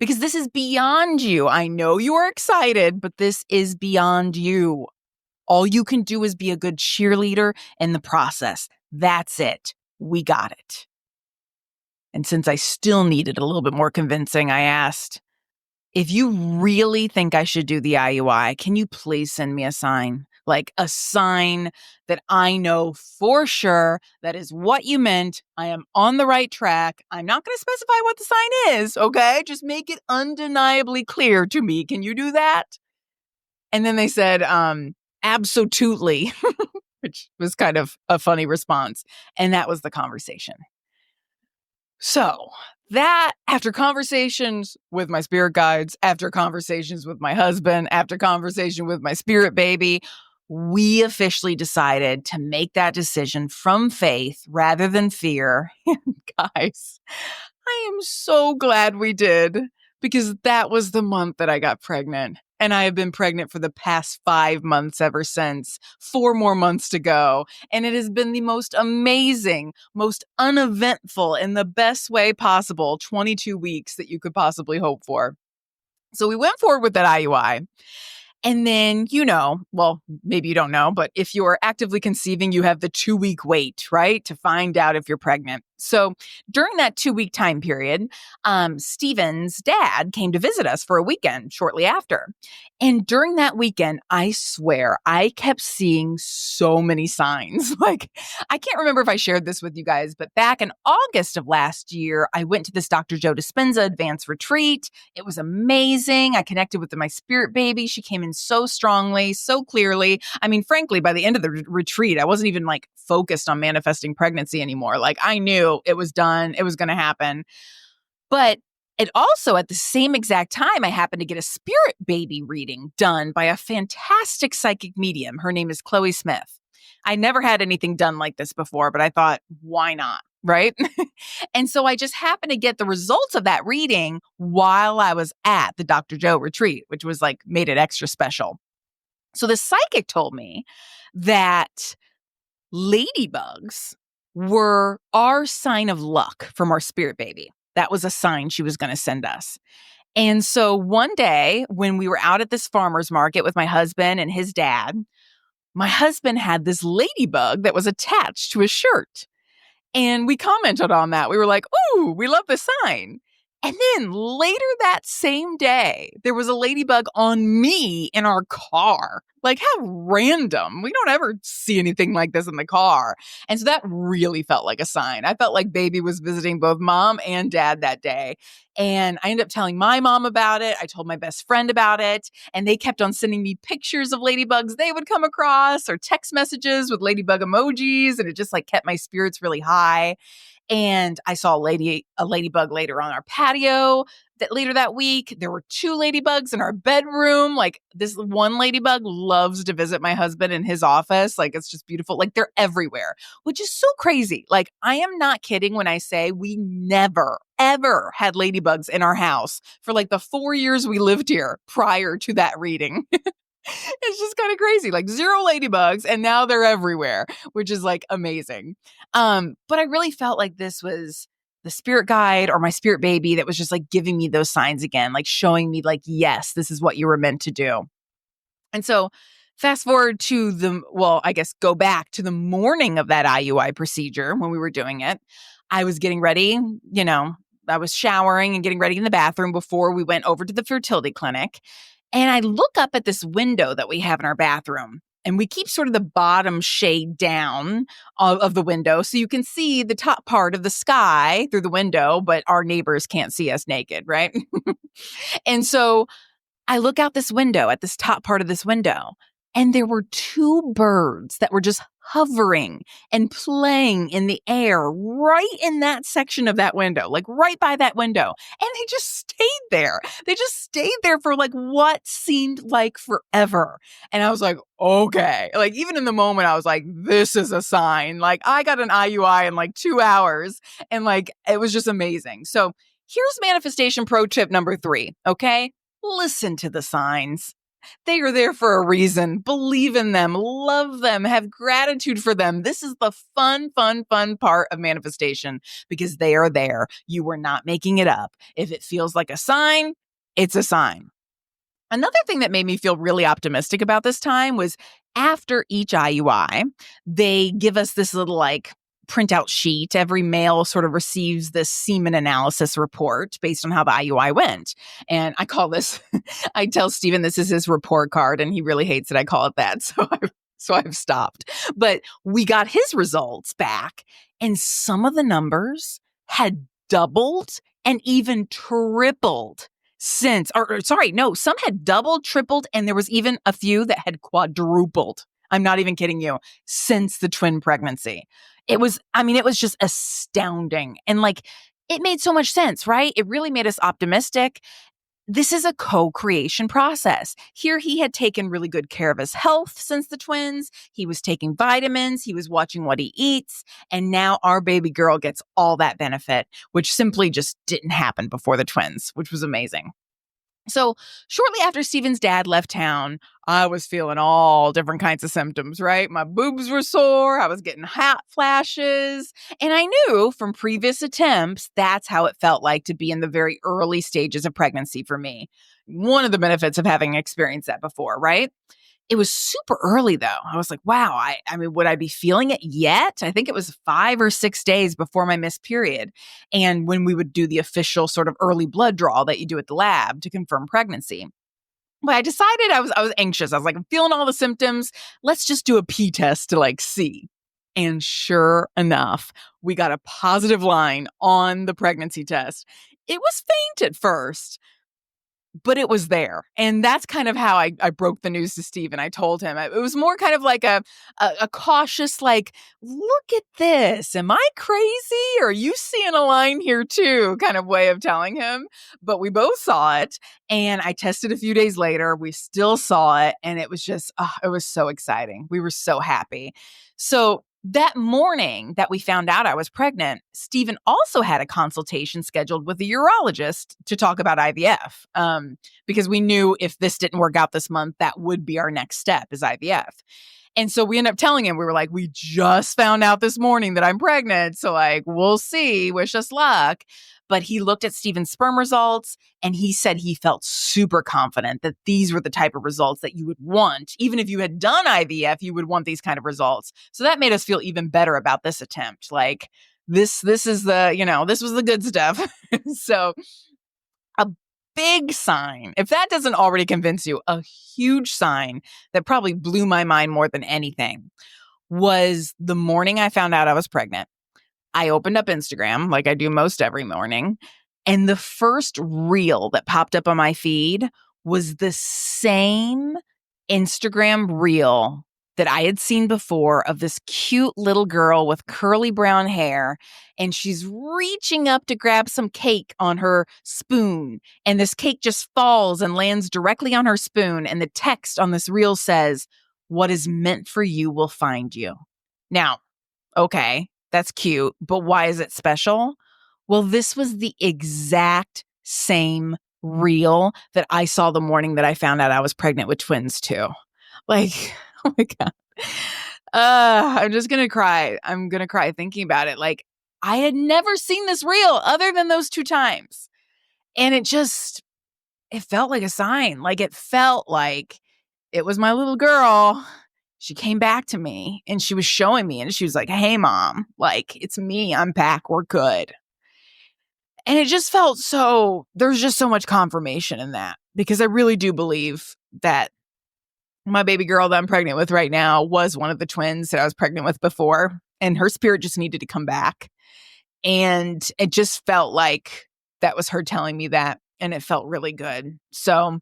Because this is beyond you. I know you are excited, but this is beyond you. All you can do is be a good cheerleader in the process. That's it. We got it. And since I still needed a little bit more convincing, I asked, if you really think I should do the IUI, can you please send me a sign? A sign that I know for sure that is what you meant. I am on the right track. I'm not going to specify what the sign is, okay? Just make it undeniably clear to me. Can you do that? And then they said, absolutely, which was kind of a funny response. And that was the conversation. So that, after conversations with my spirit guides, after conversations with my husband, after conversation with my spirit baby, we officially decided to make that decision from faith rather than fear. Guys, I am so glad we did, because that was the month that I got pregnant. And I have been pregnant for the past 5 months ever since. 4 more months to go. And it has been the most amazing, most uneventful, in the best way possible 22 weeks that you could possibly hope for. So we went forward with that IUI. And then, well, maybe you don't know, but if you're actively conceiving, you have the 2-week wait, right? To find out if you're pregnant. So during that 2-week time period, Steven's dad came to visit us for a weekend shortly after. And during that weekend, I swear I kept seeing so many signs. Like, I can't remember if I shared this with you guys, but back in August of last year, I went to this Dr. Joe Dispenza advanced retreat. It was amazing. I connected with my spirit baby. She came in so strongly, so clearly. I mean, frankly, by the end of the retreat, I wasn't even like focused on manifesting pregnancy anymore. Like, I knew it was done. It was going to happen. But it also, at the same exact time, I happened to get a spirit baby reading done by a fantastic psychic medium. Her name is Chloe Smith. I never had anything done like this before, but I thought, why not? Right? And so I just happened to get the results of that reading while I was at the Dr. Joe retreat, which was like made it extra special. So the psychic told me that ladybugs were our sign of luck from our spirit baby. That was a sign she was going to send us. And so one day when we were out at this farmer's market with my husband and his dad, my husband had this ladybug that was attached to his shirt. And we commented on that. We were like, ooh, we love the sign. And then later that same day, there was a ladybug on me in our car. Like, how random. We don't ever see anything like this in the car. And so that really felt like a sign. I felt like baby was visiting both mom and dad that day. And I ended up telling my mom about it. I told my best friend about it. And they kept on sending me pictures of ladybugs they would come across or text messages with ladybug emojis. And it just like kept my spirits really high. And I saw a ladybug later on our patio. Later that week, there were 2 ladybugs in our bedroom. Like, this one ladybug loves to visit my husband in his office. Like, it's just beautiful. Like, they're everywhere, which is so crazy. Like, I am not kidding when I say we never, ever had ladybugs in our house for like the 4 years we lived here prior to that reading. It's just kind of crazy, like 0 ladybugs, and now they're everywhere, which is like amazing. But I really felt like this was the spirit guide or my spirit baby that was just like giving me those signs again, like showing me like, yes, this is what you were meant to do. And so fast forward to go back to the morning of that IUI procedure when we were doing it. I was getting ready, I was showering and getting ready in the bathroom before we went over to the fertility clinic. And I look up at this window that we have in our bathroom, and we keep sort of the bottom shade down of the window so you can see the top part of the sky through the window, but our neighbors can't see us naked, right? And so I look out this window at this top part of this window, and there were 2 birds that were just hovering and playing in the air right in that section of that window, like right by that window. And they just stayed there. They just stayed there for like what seemed like forever. And I was like, okay. Like, even in the moment, I was like, this is a sign. Like, I got an IUI in like 2 hours, and like, it was just amazing. So here's manifestation pro tip number 3. Okay. Listen to the signs. They are there for a reason. Believe in them, love them, have gratitude for them. This is the fun part of manifestation because they are there. You were not making it up. If it feels like a sign, it's a sign. Another thing that made me feel really optimistic about this time was after each IUI, they give us this little like printout sheet. Every male sort of receives this semen analysis report based on how the IUI went. And I call this, I tell Steven this is his report card, and he really hates that I call it that. So I've stopped. But we got his results back, and some of the numbers had doubled and even tripled some had doubled, tripled, and there was even a few that had quadrupled. I'm not even kidding you, since the twin pregnancy. It was just astounding. And like, it made so much sense, right? It really made us optimistic. this is a co-creation process. Here he had taken really good care of his health since the twins. He was taking vitamins. He was watching what he eats. And now our baby girl gets all that benefit, which simply just didn't happen before the twins, which was amazing. So shortly after Steven's dad left town, I was feeling all different kinds of symptoms, right? My boobs were sore. I was getting hot flashes. And I knew from previous attempts, that's how it felt like to be in the very early stages of pregnancy for me. One of the benefits of having experienced that before, right? It was super early though. I was like, wow, I mean, would I be feeling it yet? I think it was 5 or 6 days before my missed period. And when we would do the official sort of early blood draw that you do at the lab to confirm pregnancy. But I decided I was anxious. I was like, I'm feeling all the symptoms. Let's just do a pee test to like see. And sure enough, we got a positive line on the pregnancy test. It was faint at first, but it was there. And that's kind of how I broke the news to Steven. I told him it was more kind of like a cautious, like, look at this. Am I crazy? Or are you seeing a line here too? Kind of way of telling him. But we both saw it. And I tested a few days later. We still saw it. And it was just, it was so exciting. We were so happy. So that morning that we found out I was pregnant, Steven also had a consultation scheduled with a urologist to talk about IVF, because we knew if this didn't work out this month, that would be our next step is IVF. And so we ended up telling him, we were like, we just found out this morning that I'm pregnant. So like, we'll see, wish us luck. But he looked at Steven's sperm results and he said he felt super confident that these were the type of results that you would want. Even if you had done IVF, you would want these kind of results. So that made us feel even better about this attempt. Like this is the, this was the good stuff. So a big sign, if that doesn't already convince you, a huge sign that probably blew my mind more than anything was the morning I found out I was pregnant. I opened up Instagram like I do most every morning, and the first reel that popped up on my feed was the same Instagram reel that I had seen before of this cute little girl with curly brown hair, and she's reaching up to grab some cake on her spoon, and this cake just falls and lands directly on her spoon, and the text on this reel says, "What is meant for you will find you." Now, okay, that's cute, but why is it special? Well, this was the exact same reel that I saw the morning that I found out I was pregnant with twins too. Like, oh my God. I'm just going to cry. I'm going to cry thinking about it. Like, I had never seen this reel other than those 2 times. And it felt like a sign. Like, it felt like it was my little girl. She came back to me and she was showing me and she was like, "Hey, mom, like, it's me. I'm back. We're good." And it just felt there's just so much confirmation in that because I really do believe that my baby girl that I'm pregnant with right now was one of the twins that I was pregnant with before, and her spirit just needed to come back. And it just felt like that was her telling me that, and it felt really good. So,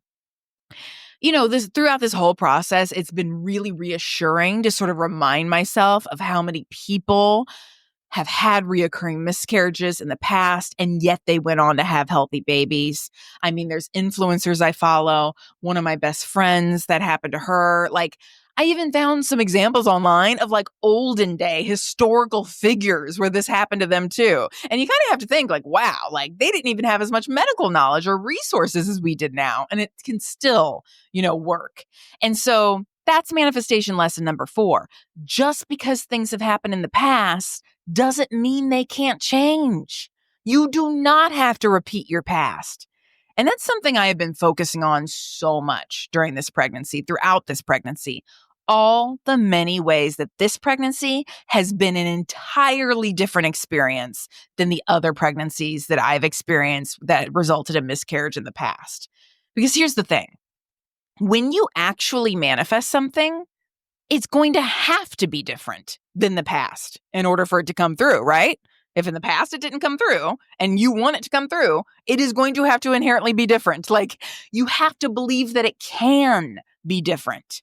throughout this whole process, it's been really reassuring to sort of remind myself of how many people have had reoccurring miscarriages in the past, and yet they went on to have healthy babies. I mean, there's influencers I follow. One of my best friends, that happened to her. Like, I even found some examples online of like olden day historical figures where this happened to them too. And you kind of have to think like, wow, like they didn't even have as much medical knowledge or resources as we did now. And it can still, work. And so that's manifestation lesson number 4. Just because things have happened in the past doesn't mean they can't change. You do not have to repeat your past. And that's something I have been focusing on so much during this pregnancy, throughout this pregnancy. All the many ways that this pregnancy has been an entirely different experience than the other pregnancies that I've experienced that resulted in miscarriage in the past. Because here's the thing. When you actually manifest something, it's going to have to be different than the past in order for it to come through, right? If in the past it didn't come through and you want it to come through, it is going to have to inherently be different. Like, you have to believe that it can be different.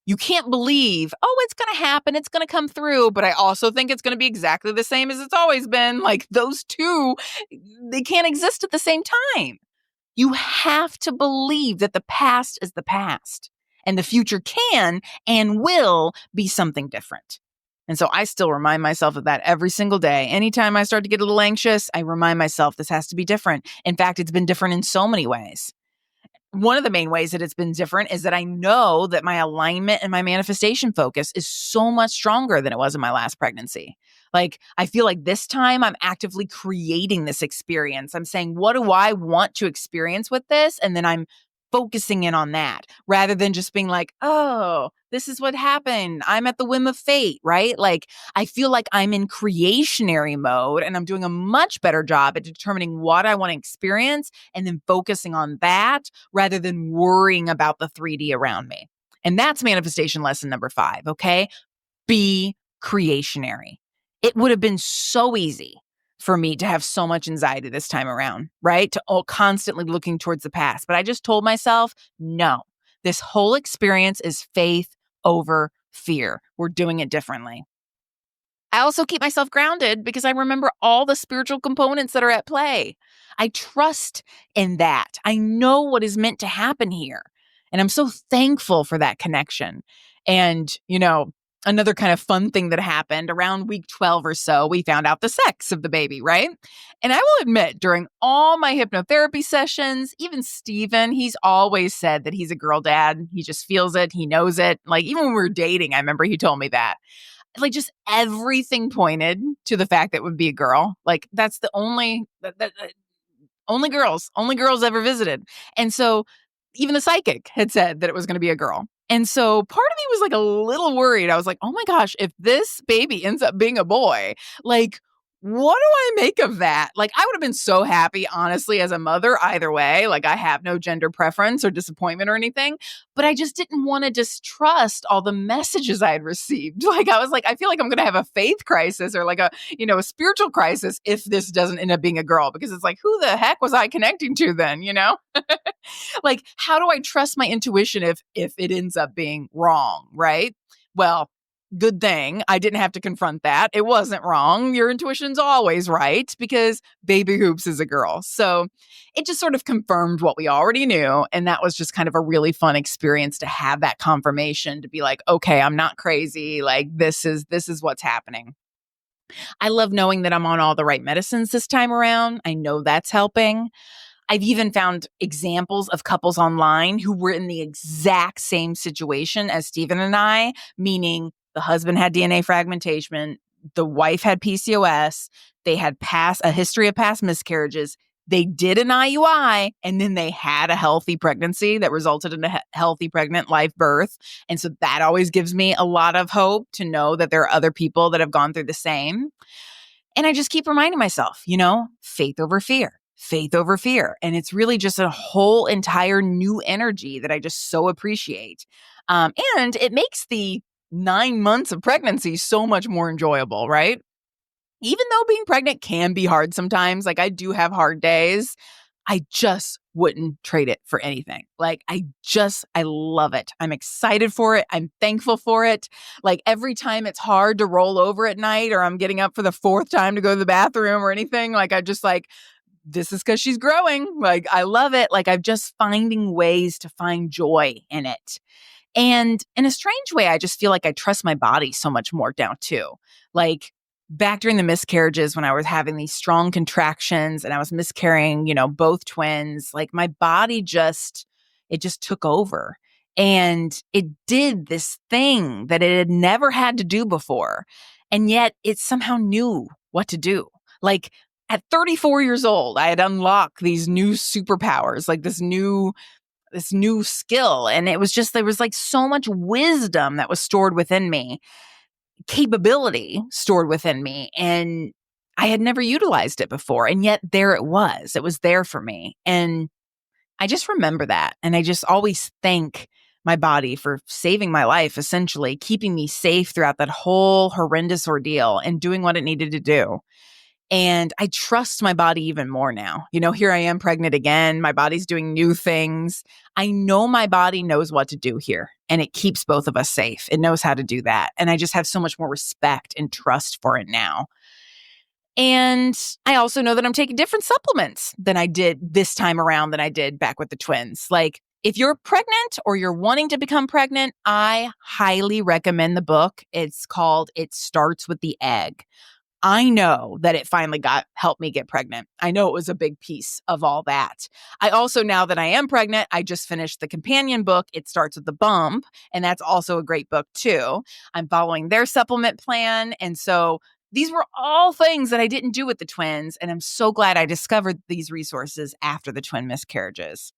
You can't believe, it's going to happen, it's going to come through, but I also think it's going to be exactly the same as it's always been. Like, those two, they can't exist at the same time. You have to believe that the past is the past and the future can and will be something different. And so I still remind myself of that every single day. Anytime I start to get a little anxious, I remind myself this has to be different. In fact, it's been different in so many ways. One of the main ways that it's been different is that I know that my alignment and my manifestation focus is so much stronger than it was in my last pregnancy. Like, I feel like this time I'm actively creating this experience. I'm saying, what do I want to experience with this? And then I'm focusing in on that rather than just being like, oh, this is what happened. I'm at the whim of fate, right? Like, I feel like I'm in creationary mode and I'm doing a much better job at determining what I want to experience and then focusing on that rather than worrying about the 3D around me. And that's manifestation lesson number 5, okay? Be creationary. It would have been so easy for me to have so much anxiety this time around, right? To constantly looking towards the past. But I just told myself, no, this whole experience is faith over fear. We're doing it differently. I also keep myself grounded because I remember all the spiritual components that are at play. I trust in that. I know what is meant to happen here. And I'm so thankful for that connection. And, another kind of fun thing that happened around week 12 or so, we found out the sex of the baby, right? And I will admit, during all my hypnotherapy sessions, even Steven, he's always said that he's a girl dad. He just feels it. He knows it. Like, even when we were dating, I remember he told me that. Like, just everything pointed to the fact that it would be a girl. Like, that's the only girls ever visited. And so even the psychic had said that it was going to be a girl. And so part of me was like a little worried. I was like, oh my gosh, if this baby ends up being a boy, like, what do I make of that? Like, I would have been so happy, honestly, as a mother, either way. Like, I have no gender preference or disappointment or anything, but I just didn't want to distrust all the messages I had received. Like, I was like, I feel like I'm going to have a faith crisis or like a spiritual crisis if this doesn't end up being a girl, because it's like, who the heck was I connecting to then, Like, how do I trust my intuition if it ends up being wrong, right? Well, good thing I didn't have to confront that. It wasn't wrong. Your intuition's always right because baby hoops is a girl. So it just sort of confirmed what we already knew. And that was just kind of a really fun experience to have that confirmation, to be like, okay, I'm not crazy. Like, this is what's happening. I love knowing that I'm on all the right medicines this time around. I know that's helping. I've even found examples of couples online who were in the exact same situation as Stephen and I, meaning the husband had DNA fragmentation, the wife had PCOS, they had a history of past miscarriages, they did an IUI, and then they had a healthy pregnancy that resulted in a healthy pregnant live birth. And so that always gives me a lot of hope to know that there are other people that have gone through the same. And I just keep reminding myself, faith over fear. Faith over fear. And it's really just a whole entire new energy that I just so appreciate. And it makes the 9 months of pregnancy so much more enjoyable, right? Even though being pregnant can be hard sometimes, like I do have hard days, I just wouldn't trade it for anything. Like, I love it. I'm excited for it. I'm thankful for it. Like, every time it's hard to roll over at night or I'm getting up for the 4th time to go to the bathroom or anything, like, I just like, this is because she's growing. Like, I love it. Like, I'm just finding ways to find joy in it. And in a strange way, I just feel like I trust my body so much more now too. Like, back during the miscarriages when I was having these strong contractions and I was miscarrying, both twins, like my body it just took over. And it did this thing that it had never had to do before. And yet it somehow knew what to do. Like, at 34 years old, I had unlocked these new superpowers, like this new skill. And it was just, there was like so much wisdom that was stored within me, capability stored within me. And I had never utilized it before. And yet there it was. It was there for me. And I just remember that. And I just always thank my body for saving my life, essentially keeping me safe throughout that whole horrendous ordeal and doing what it needed to do. And I trust my body even more now. Here I am pregnant again. My body's doing new things. I know my body knows what to do here, and it keeps both of us safe. It knows how to do that. And I just have so much more respect and trust for it now. And I also know that I'm taking different supplements than I did this time around than I did back with the twins. Like, if you're pregnant or you're wanting to become pregnant, I highly recommend the book. It's called It Starts with the Egg. I know that it finally helped me get pregnant. I know it was a big piece of all that. I also, now that I am pregnant, I just finished the companion book, It Starts with the Bump, and that's also a great book too. I'm following their supplement plan. And so these were all things that I didn't do with the twins. And I'm so glad I discovered these resources after the twin miscarriages.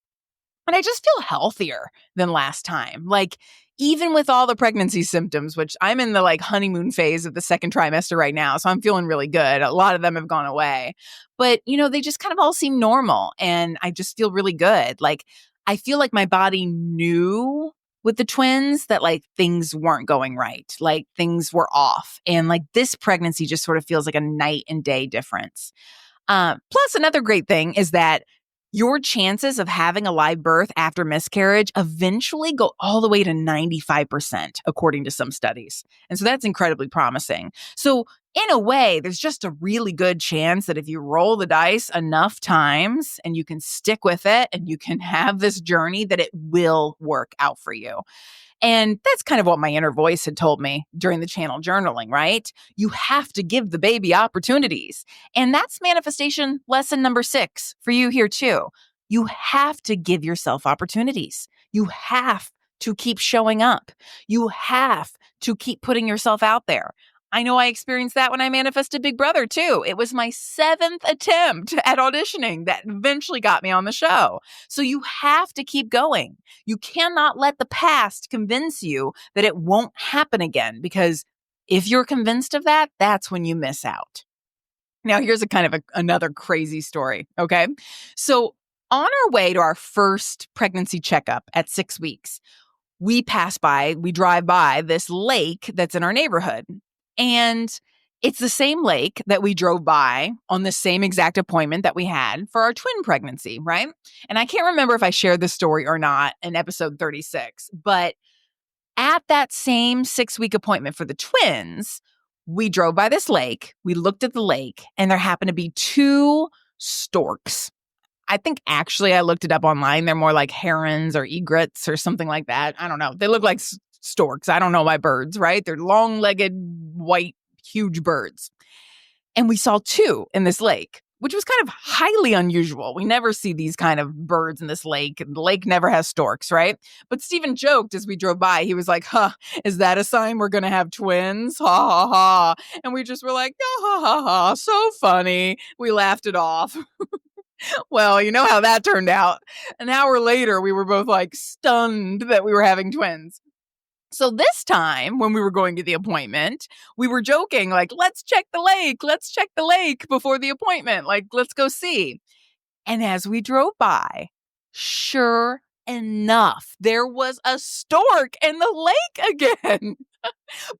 And I just feel healthier than last time. Like, even with all the pregnancy symptoms, which I'm in the like honeymoon phase of the second trimester right now. So I'm feeling really good. A lot of them have gone away, but they just kind of all seem normal. And I just feel really good. Like, I feel like my body knew with the twins that like things weren't going right. Like, things were off. And like this pregnancy just sort of feels like a night and day difference. Plus, another great thing is that your chances of having a live birth after miscarriage eventually go all the way to 95%, according to some studies. And so that's incredibly promising. So in a way, there's just a really good chance that if you roll the dice enough times and you can stick with it and you can have this journey, that it will work out for you. And that's kind of what my inner voice had told me during the channel journaling, right? You have to give the baby opportunities. And that's manifestation lesson number 6 for you here too. You have to give yourself opportunities. You have to keep showing up. You have to keep putting yourself out there. I know I experienced that when I manifested Big Brother too. It was my 7th attempt at auditioning that eventually got me on the show. So you have to keep going. You cannot let the past convince you that it won't happen again, because if you're convinced of that, that's when you miss out. Now, here's a kind of another crazy story, okay? So on our way to our first pregnancy checkup at 6 weeks, we drive by this lake that's in our neighborhood. And it's the same lake that we drove by on the same exact appointment that we had for our twin pregnancy, right? And I can't remember if I shared this story or not in episode 36, but at that same 6-week appointment for the twins, we drove by this lake, we looked at the lake, and there happened to be 2 storks. I think actually I looked it up online. They're more like herons or egrets or something like that. I don't know. They look like storks. I don't know my birds, right? They're long-legged, white, huge birds. And we saw 2 in this lake, which was kind of highly unusual. We never see these kind of birds in this lake. The lake never has storks, right? But Stephen joked as we drove by. He was like, is that a sign we're going to have twins? Ha, ha, ha. And we just were like, ha, ha, ha, so funny. We laughed it off. Well, you know how that turned out. An hour later, we were both like stunned that we were having twins. So this time when we were going to the appointment, we were joking like, let's check the lake before the appointment. Like, let's go see. And as we drove by, sure enough, there was a stork in the lake again.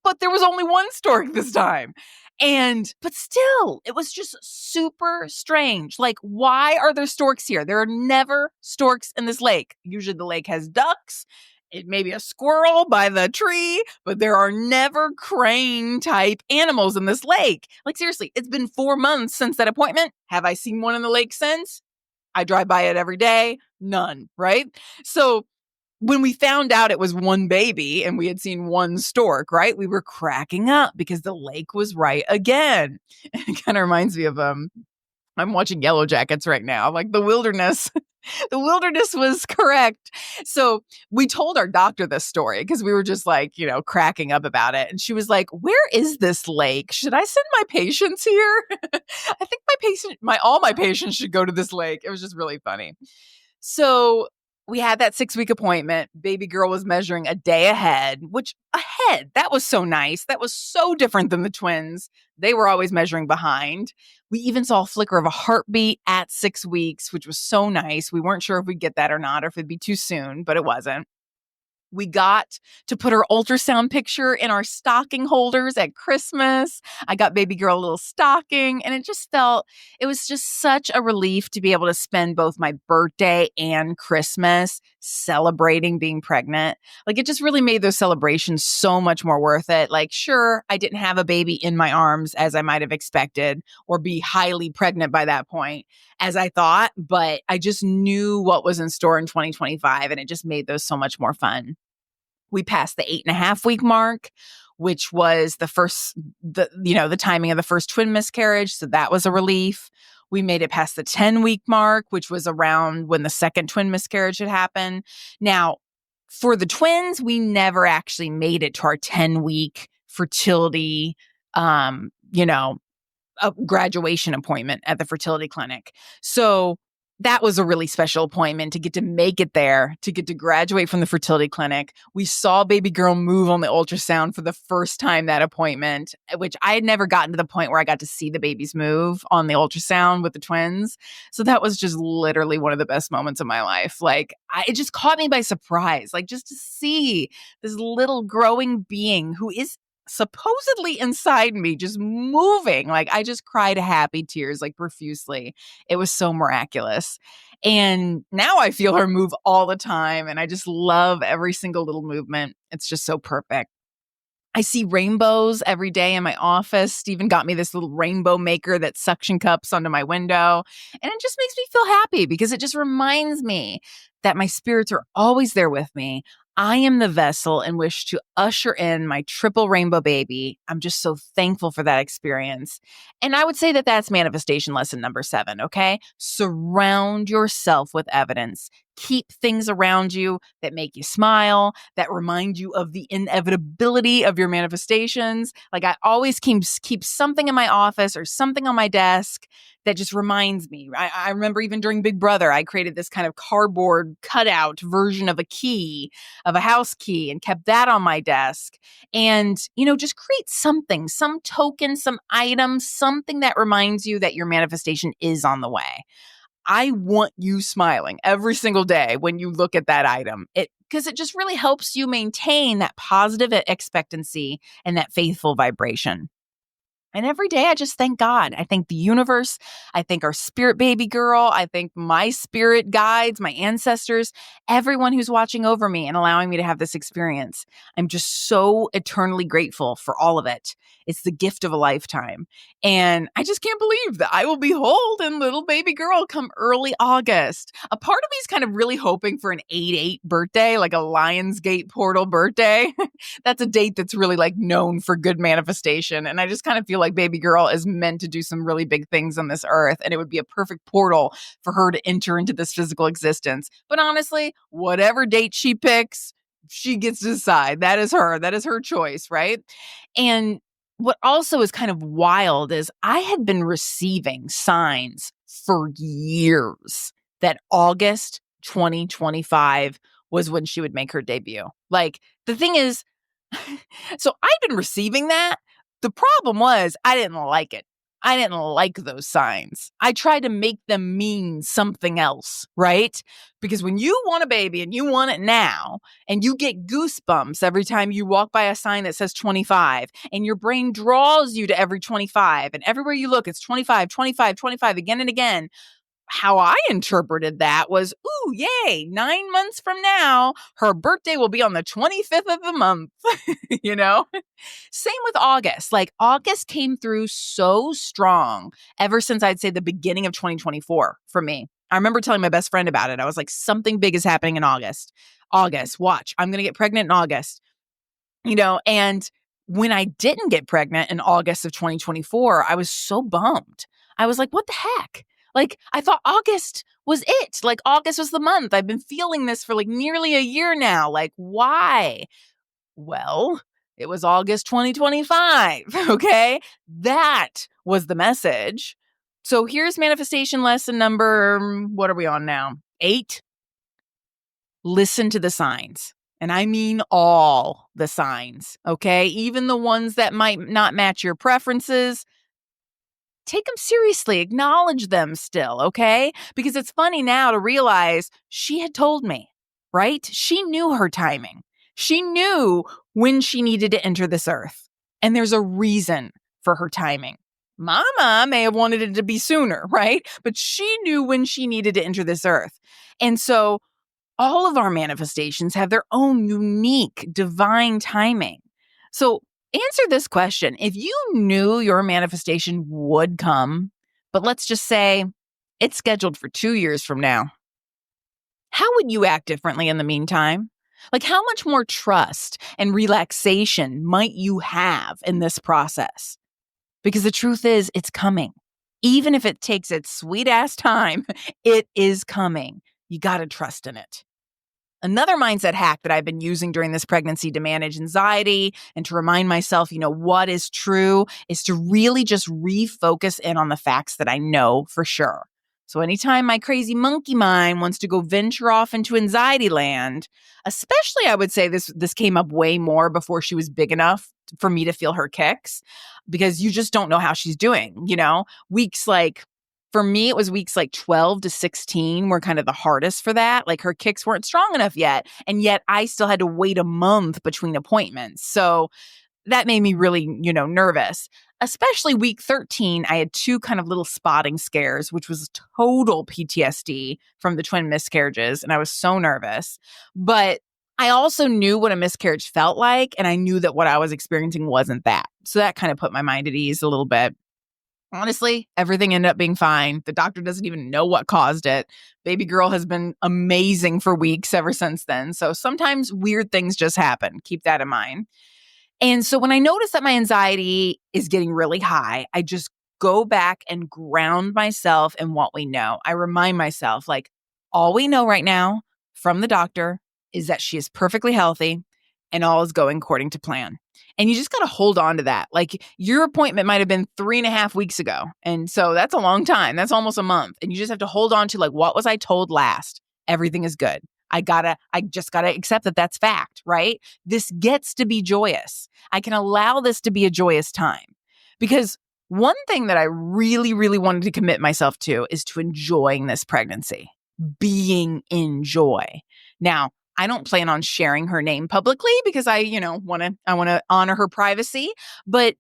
But there was only 1 stork this time. But still, it was just super strange. Like, why are there storks here? There are never storks in this lake. Usually the lake has ducks, it may be a squirrel by the tree, but there are never crane type animals in this lake. Like, seriously, it's been 4 months since that appointment. Have I seen one in the lake since? I drive by it every day. None, right? So when we found out it was 1 baby and we had seen 1 stork, right? We were cracking up because the lake was right again. It kind of reminds me of I'm watching Yellow Jackets right now. Like, the wilderness. The wilderness was correct. So we told our doctor this story because we were just like, cracking up about it. And she was like, where is this lake? Should I send my patients here? I think all my patients should go to this lake. It was just really funny. So we had that 6-week appointment. Baby girl was measuring a day ahead, that was so nice. That was so different than the twins. They were always measuring behind. We even saw a flicker of a heartbeat at 6 weeks, which was so nice. We weren't sure if we'd get that or not, or if it'd be too soon, but it wasn't. We got to put her ultrasound picture in our stocking holders at Christmas. I got baby girl a little stocking, and it was just such a relief to be able to spend both my birthday and Christmas celebrating being pregnant. Like, it just really made those celebrations so much more worth it. Like, sure, I didn't have a baby in my arms as I might have expected, or be highly pregnant by that point as I thought, but I just knew what was in store in 2025, and it just made those so much more fun. We passed the 8.5 week mark, which was the timing of the first twin miscarriage. So that was a relief. We made it past the 10-week mark, which was around when the second twin miscarriage had happened. Now, for the twins, we never actually made it to our 10-week fertility, a graduation appointment at the fertility clinic. So that was a really special appointment to get to make it there, to get to graduate from the fertility clinic. We saw baby girl move on the ultrasound for the first time that appointment, which I had never gotten to the point where I got to see the babies move on the ultrasound with the twins. So that was just literally one of the best moments of my life. Like, it just caught me by surprise, like, just to see this little growing being who is supposedly inside me just moving. Like, I just cried happy tears, like, profusely. It was so miraculous. And now I feel her move all the time, and I just love every single little movement. It's just so perfect. I see rainbows every day in my office. Steven got me this little rainbow maker that suction cups onto my window. And it just makes me feel happy because it just reminds me that my spirits are always there with me. I am the vessel in which to usher in my triple rainbow baby. I'm just so thankful for that experience. And I would say that that's manifestation lesson number 7, okay? Surround yourself with evidence. Keep things around you that make you smile, that remind you of the inevitability of your manifestations. Like, I always keep something in my office or something on my desk that just reminds me. I remember even during Big Brother, I created this kind of cardboard cutout version of a key, of a house key, and kept that on my desk. And, just create something, some token, some item, something that reminds you that your manifestation is on the way. I want you smiling every single day when you look at that item. Because it just really helps you maintain that positive expectancy and that faithful vibration. And every day I just thank God. I thank the universe. I thank our spirit baby girl. I thank my spirit guides, my ancestors, everyone who's watching over me and allowing me to have this experience. I'm just so eternally grateful for all of it. It's the gift of a lifetime. And I just can't believe that I will be holding little baby girl come early August. A part of me is kind of really hoping for an 8/8 birthday, like a Lionsgate portal birthday. That's a date that's really like known for good manifestation. And I just kind of feel like baby girl is meant to do some really big things on this earth. And it would be a perfect portal for her to enter into this physical existence. But honestly, whatever date she picks, she gets to decide. That is her choice, right? And what also is kind of wild is I had been receiving signs for years that August 2025 was when she would make her debut. Like, the thing is, so I'd been receiving that. The problem was I didn't like it. I didn't like those signs. I tried to make them mean something else, right? Because when you want a baby and you want it now, and you get goosebumps every time you walk by a sign that says 25, and your brain draws you to every 25, and everywhere you look, it's 25, 25, 25 again and again. How I interpreted that was, ooh, yay, 9 months from now, her birthday will be on the 25th of the month, Same with August. Like, August came through so strong ever since I'd say the beginning of 2024 for me. I remember telling my best friend about it. I was like, something big is happening in August. August, watch, I'm going to get pregnant in August. And when I didn't get pregnant in August of 2024, I was so bummed. I was like, what the heck? Like, I thought August was it. Like, August was the month. I've been feeling this for like nearly a year now. Like, why? Well, it was August 2025. Okay. That was the message. So here's manifestation lesson number, what are we on now? 8. Listen to the signs. And I mean all the signs. Okay. Even the ones that might not match your preferences. Take them seriously, acknowledge them still, okay? Because it's funny now to realize she had told me, right? She knew her timing. She knew when she needed to enter this earth. And there's a reason for her timing. Mama may have wanted it to be sooner, right? But she knew when she needed to enter this earth. And so all of our manifestations have their own unique divine timing. So answer this question. If you knew your manifestation would come, but let's just say it's scheduled for 2 years from now, how would you act differently in the meantime? Like, how much more trust and relaxation might you have in this process? Because the truth is, it's coming. Even if it takes its sweet ass time, it is coming. You got to trust in it. Another mindset hack that I've been using during this pregnancy to manage anxiety and to remind myself, what is true is to really just refocus in on the facts that I know for sure. So anytime my crazy monkey mind wants to go venture off into anxiety land, especially I would say this came up way more before she was big enough for me to feel her kicks, because you just don't know how she's doing, weeks like, for me, it was weeks like 12 to 16 were kind of the hardest for that. Like her kicks weren't strong enough yet. And yet I still had to wait a month between appointments. So that made me really, nervous. Especially week 13, I had 2 kind of little spotting scares, which was total PTSD from the twin miscarriages. And I was so nervous. But I also knew what a miscarriage felt like. And I knew that what I was experiencing wasn't that. So that kind of put my mind at ease a little bit. Honestly, everything ended up being fine. The doctor doesn't even know what caused it. Baby girl has been amazing for weeks ever since then. So sometimes weird things just happen. Keep that in mind. And so when I notice that my anxiety is getting really high, I just go back and ground myself in what we know. I remind myself, like, all we know right now from the doctor is that she is perfectly healthy and all is going according to plan. And you just got to hold on to that. Like your appointment might have been 3.5 weeks ago. And so that's a long time. That's almost a month. And you just have to hold on to, like, what was I told last? Everything is good. I just gotta accept that that's fact, right? This gets to be joyous. I can allow this to be a joyous time, because one thing that I really, really wanted to commit myself to is to enjoying this pregnancy, being in joy. Now, I don't plan on sharing her name publicly because I want to honor her privacy, but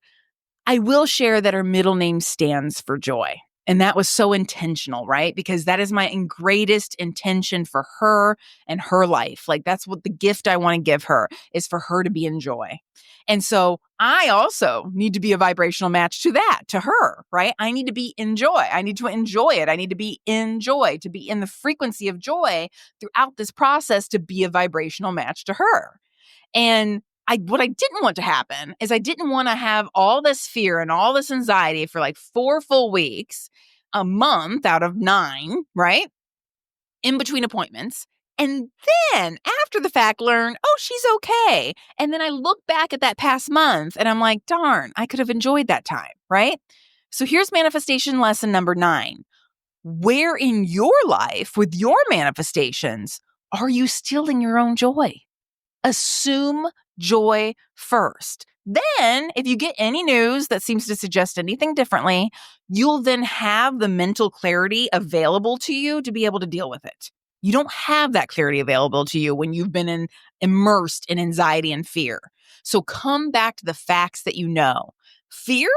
I will share that her middle name stands for joy. And that was so intentional, right? Because that is my greatest intention for her and her life. Like, that's what the gift I want to give her is for her to be in joy. And so I also need to be a vibrational match to that, to her, right? I need to be in joy. I need to enjoy it. I need to be in joy, to be in the frequency of joy throughout this process, to be a vibrational match to her. And what I didn't want to happen is I didn't want to have all this fear and all this anxiety for like 4 full weeks, a month out of 9, right? In between appointments. And then after the fact, learn, oh, she's okay. And then I look back at that past month and I'm like, darn, I could have enjoyed that time, right? So here's manifestation lesson number 9. Where in your life with your manifestations are you stealing your own joy? Assume joy first. Then, if you get any news that seems to suggest anything differently, you'll then have the mental clarity available to you to be able to deal with it. You don't have that clarity available to you when you've been immersed in anxiety and fear. So come back to the facts that you know. Fear,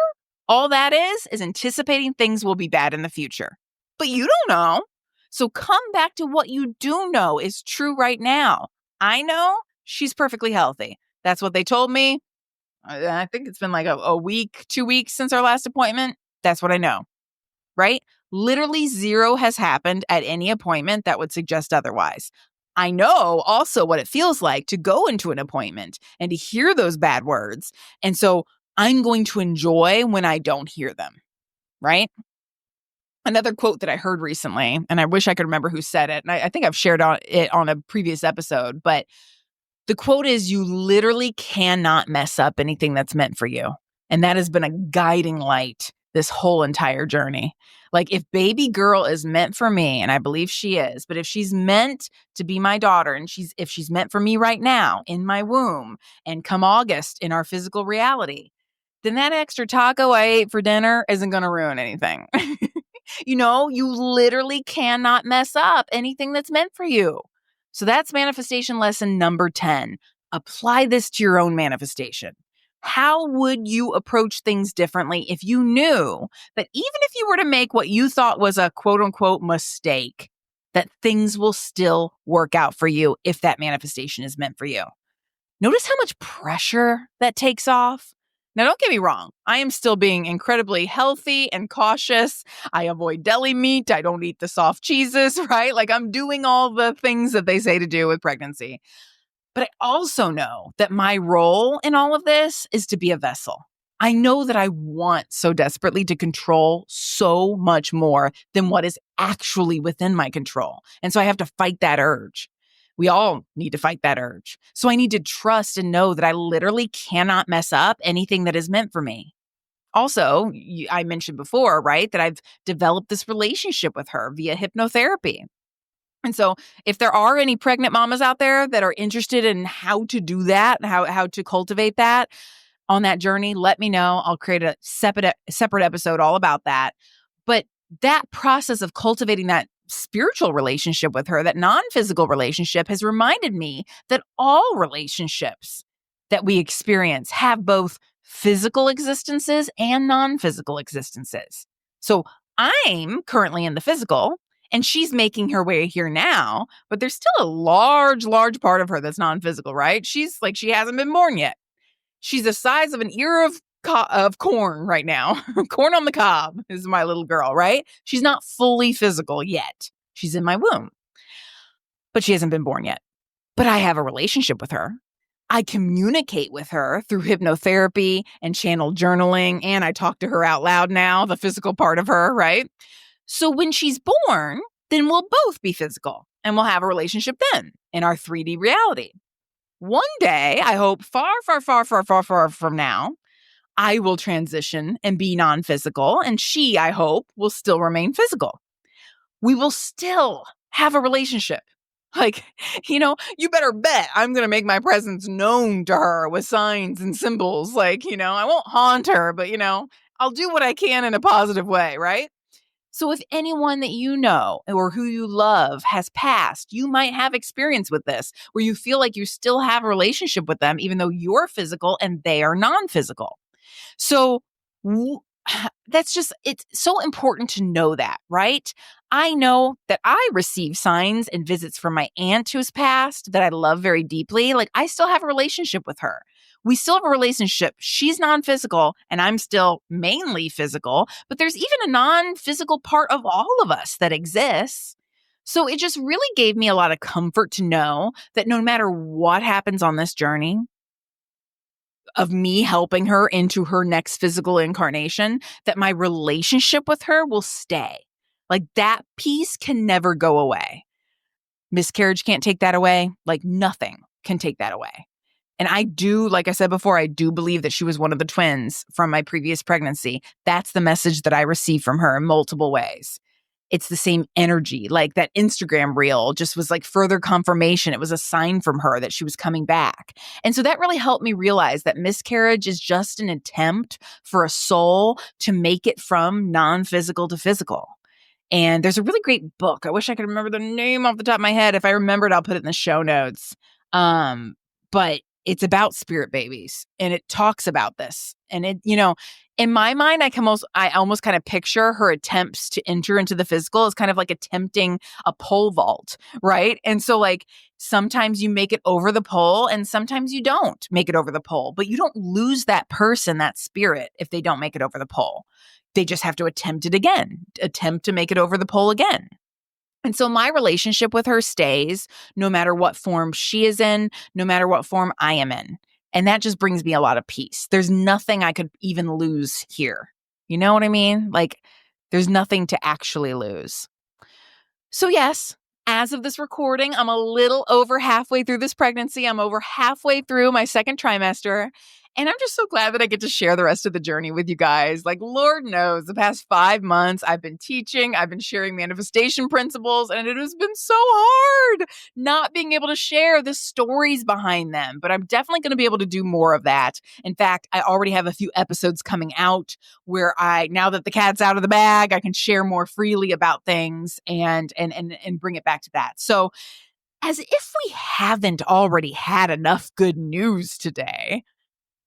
all that is anticipating things will be bad in the future. But you don't know. So come back to what you do know is true right now. I know she's perfectly healthy. That's what they told me. I think it's been like a week, 2 weeks since our last appointment. That's what I know, right? Literally 0 has happened at any appointment that would suggest otherwise. I know also what it feels like to go into an appointment and to hear those bad words. And so I'm going to enjoy when I don't hear them, right? Another quote that I heard recently, and I wish I could remember who said it, and I think I've shared it on a previous episode, but the quote is, you literally cannot mess up anything that's meant for you. And that has been a guiding light this whole entire journey. Like, if baby girl is meant for me, and I believe she is, but if she's meant to be my daughter, and if she's meant for me right now in my womb, and come August in our physical reality, then that extra taco I ate for dinner isn't going to ruin anything. You literally cannot mess up anything that's meant for you. So that's manifestation lesson number 10. apply this to your own manifestation. How would you approach things differently if you knew that even if you were to make what you thought was a quote unquote mistake, that things will still work out for you if that manifestation is meant for you? Notice how much pressure that takes off. Now, don't get me wrong. I am still being incredibly healthy and cautious. I avoid deli meat. I don't eat the soft cheeses, right? Like I'm doing all the things that they say to do with pregnancy. But I also know that my role in all of this is to be a vessel. I know that I want so desperately to control so much more than what is actually within my control. And so I have to fight that urge. We all need to fight that urge. So I need to trust and know that I literally cannot mess up anything that is meant for me. Also, I mentioned before, right, that I've developed this relationship with her via hypnotherapy. And so if there are any pregnant mamas out there that are interested in how to do that, how to cultivate that on that journey, let me know. I'll create a separate episode all about that. But that process of cultivating that spiritual relationship with her, that non-physical relationship, has reminded me that all relationships that we experience have both physical existences and non-physical existences. So I'm currently in the physical, and she's making her way here now, but there's still a large part of her that's non-physical, right? She's like, she hasn't been born yet. She's the size of an ear of corn right now. Corn on the cob is my little girl, right? She's not fully physical yet. She's in my womb, but she hasn't been born yet. But I have a relationship with her. I communicate with her through hypnotherapy and channel journaling, and I talk to her out loud now, the physical part of her, right? So when she's born, then we'll both be physical and we'll have a relationship then in our 3D reality. One day, I hope far from now, I will transition and be non-physical, and she, I hope, will still remain physical. We will still have a relationship. Like, you better bet I'm going to make my presence known to her with signs and symbols. Like, I won't haunt her, but, I'll do what I can in a positive way, right? So if anyone that you know or who you love has passed, you might have experience with this where you feel like you still have a relationship with them, even though you're physical and they are non-physical. So it's so important to know that, right? I know that I receive signs and visits from my aunt who's passed that I love very deeply. Like I still have a relationship with her. We still have a relationship. She's non-physical and I'm still mainly physical, but there's even a non-physical part of all of us that exists. So it just really gave me a lot of comfort to know that no matter what happens on this journey of me helping her into her next physical incarnation, that my relationship with her will stay. Like that piece can never go away. Miscarriage can't take that away. Like nothing can take that away. And I do, like I said before, I do believe that she was one of the twins from my previous pregnancy. That's the message that I received from her in multiple ways. It's the same energy. Like that Instagram reel just was like further confirmation. It was a sign from her that she was coming back. And so that really helped me realize that miscarriage is just an attempt for a soul to make it from non-physical to physical. And there's a really great book. I wish I could remember the name off the top of my head. If I remember it, I'll put it in the show notes. But it's about spirit babies and it talks about this. And it, in my mind, I almost kind of picture her attempts to enter into the physical as kind of like attempting a pole vault, right? And so like sometimes you make it over the pole and sometimes you don't make it over the pole, but you don't lose that person, that spirit, if they don't make it over the pole. They just have to attempt it again, attempt to make it over the pole again. And so my relationship with her stays no matter what form she is in, no matter what form I am in. And that just brings me a lot of peace. There's nothing I could even lose here. You know what I mean? Like there's nothing to actually lose. So yes, as of this recording, I'm a little over halfway through this pregnancy. I'm over halfway through my second trimester. And I'm just so glad that I get to share the rest of the journey with you guys. Like, Lord knows, the past 5 months, I've been teaching, I've been sharing manifestation principles, and it has been so hard not being able to share the stories behind them. But I'm definitely going to be able to do more of that. In fact, I already have a few episodes coming out where now that the cat's out of the bag, I can share more freely about things and bring it back to that. So as if we haven't already had enough good news today,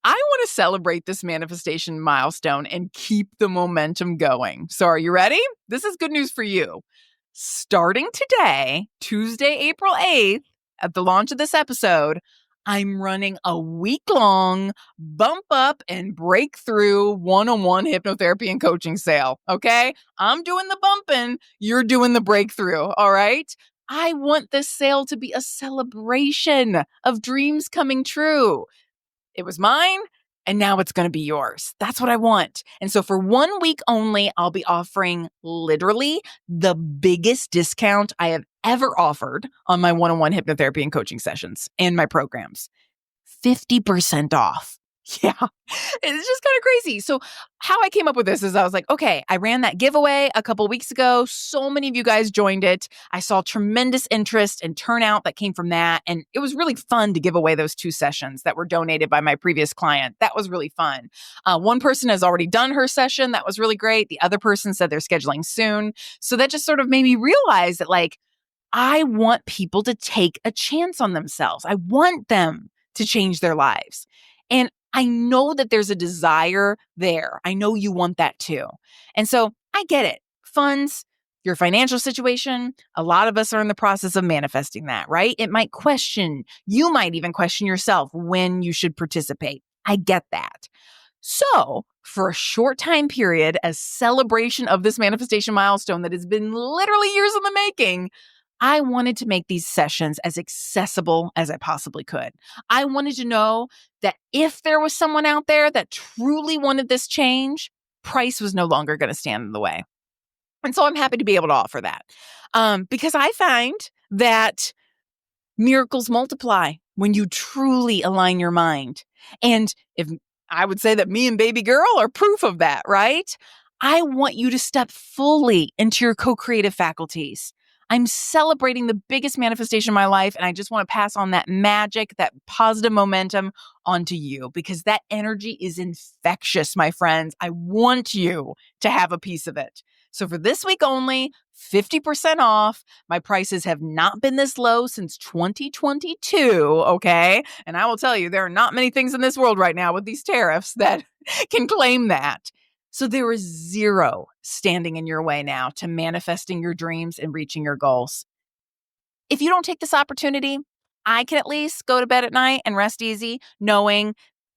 I want to celebrate this manifestation milestone and keep the momentum going. So are you ready? This is good news for you. Starting today, Tuesday, April 8th, at the launch of this episode, I'm running a week-long bump up and breakthrough one-on-one hypnotherapy and coaching sale, okay? I'm doing the bumping, you're doing the breakthrough, all right? I want this sale to be a celebration of dreams coming true. It was mine, and now it's going to be yours. That's what I want. And so for 1 week only, I'll be offering literally the biggest discount I have ever offered on my one-on-one hypnotherapy and coaching sessions and my programs. 50% off. Yeah, it's just kind of crazy. So how I came up with this is I was like, okay, I ran that giveaway a couple weeks ago. So many of you guys joined it. I saw tremendous interest and turnout that came from that. And it was really fun to give away those 2 sessions that were donated by my previous client. That was really fun. One person has already done her session. That was really great. The other person said they're scheduling soon. So that just sort of made me realize that, like, I want people to take a chance on themselves. I want them to change their lives. And I know that there's a desire there. I know you want that too. And so I get it. Funds, your financial situation, a lot of us are in the process of manifesting that, right? You might even question yourself when you should participate. I get that. So for a short time period, as celebration of this manifestation milestone that has been literally years in the making, I wanted to make these sessions as accessible as I possibly could. I wanted to know that if there was someone out there that truly wanted this change, price was no longer going to stand in the way. And so I'm happy to be able to offer that because I find that miracles multiply when you truly align your mind. And if I would say that me and baby girl are proof of that, right? I want you to step fully into your co-creative faculties. I'm celebrating the biggest manifestation of my life, and I just want to pass on that magic, that positive momentum onto you because that energy is infectious, my friends. I want you to have a piece of it. So for this week only, 50% off. My prices have not been this low since 2022, okay? And I will tell you, there are not many things in this world right now with these tariffs that can claim that. So there is zero standing in your way now to manifesting your dreams and reaching your goals. If you don't take this opportunity, I can at least go to bed at night and rest easy knowing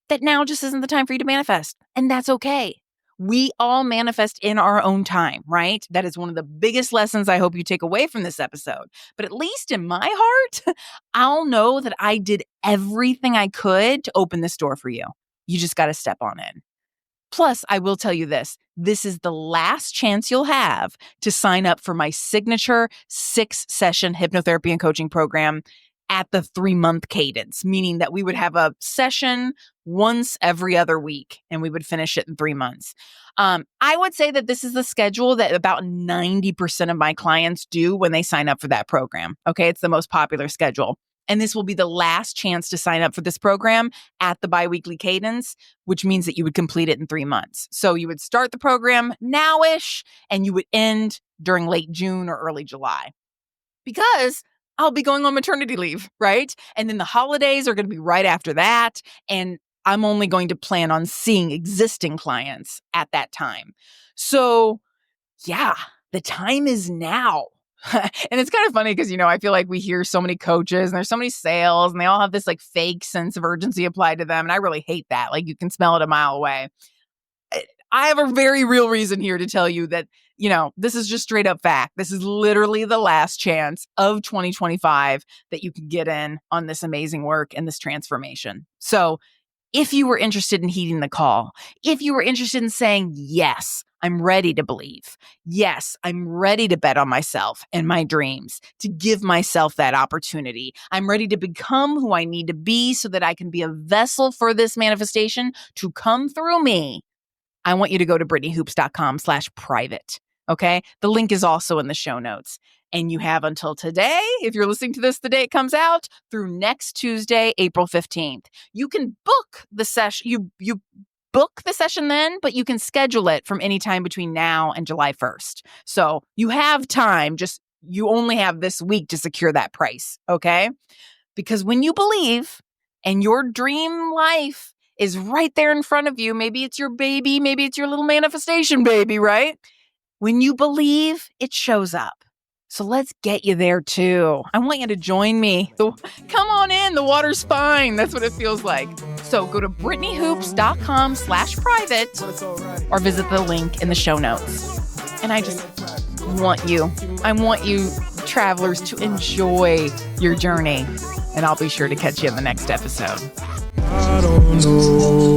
that now just isn't the time for you to manifest. And that's okay. We all manifest in our own time, right? That is one of the biggest lessons I hope you take away from this episode. But at least in my heart, I'll know that I did everything I could to open this door for you. You just got to step on in. Plus, I will tell you this is the last chance you'll have to sign up for my signature 6-session hypnotherapy and coaching program at the 3-month cadence, meaning that we would have a session once every other week and we would finish it in 3 months. I would say that this is the schedule that about 90% of my clients do when they sign up for that program. Okay, it's the most popular schedule. And this will be the last chance to sign up for this program at the biweekly cadence, which means that you would complete it in 3 months. So you would start the program now-ish and you would end during late June or early July. Because I'll be going on maternity leave, right? And then the holidays are going to be right after that. And I'm only going to plan on seeing existing clients at that time. So yeah, the time is now. And it's kind of funny because, I feel like we hear so many coaches and there's so many sales and they all have this like fake sense of urgency applied to them. And I really hate that. Like you can smell it a mile away. I have a very real reason here to tell you that, this is just straight up fact. This is literally the last chance of 2025 that you can get in on this amazing work and this transformation. So if you were interested in heeding the call, if you were interested in saying, yes, I'm ready to believe. Yes, I'm ready to bet on myself and my dreams, to give myself that opportunity. I'm ready to become who I need to be so that I can be a vessel for this manifestation to come through me. I want you to go to BrittanyHoops.com/private. Okay. The link is also in the show notes. And you have until today, if you're listening to this the day it comes out, through next Tuesday, April 15th. You can book the session. You book the session then, but you can schedule it from any time between now and July 1st. So you have time. Just you only have this week to secure that price, okay? Because when you believe and your dream life is right there in front of you, maybe it's your baby, maybe it's your little manifestation baby, right? When you believe, it shows up. So let's get you there too. I want you to join me. Come on in. The water's fine. That's what it feels like. So go to BrittanyHoops.com/private or visit the link in the show notes. And I just want you travelers to enjoy your journey. And I'll be sure to catch you in the next episode. I don't know.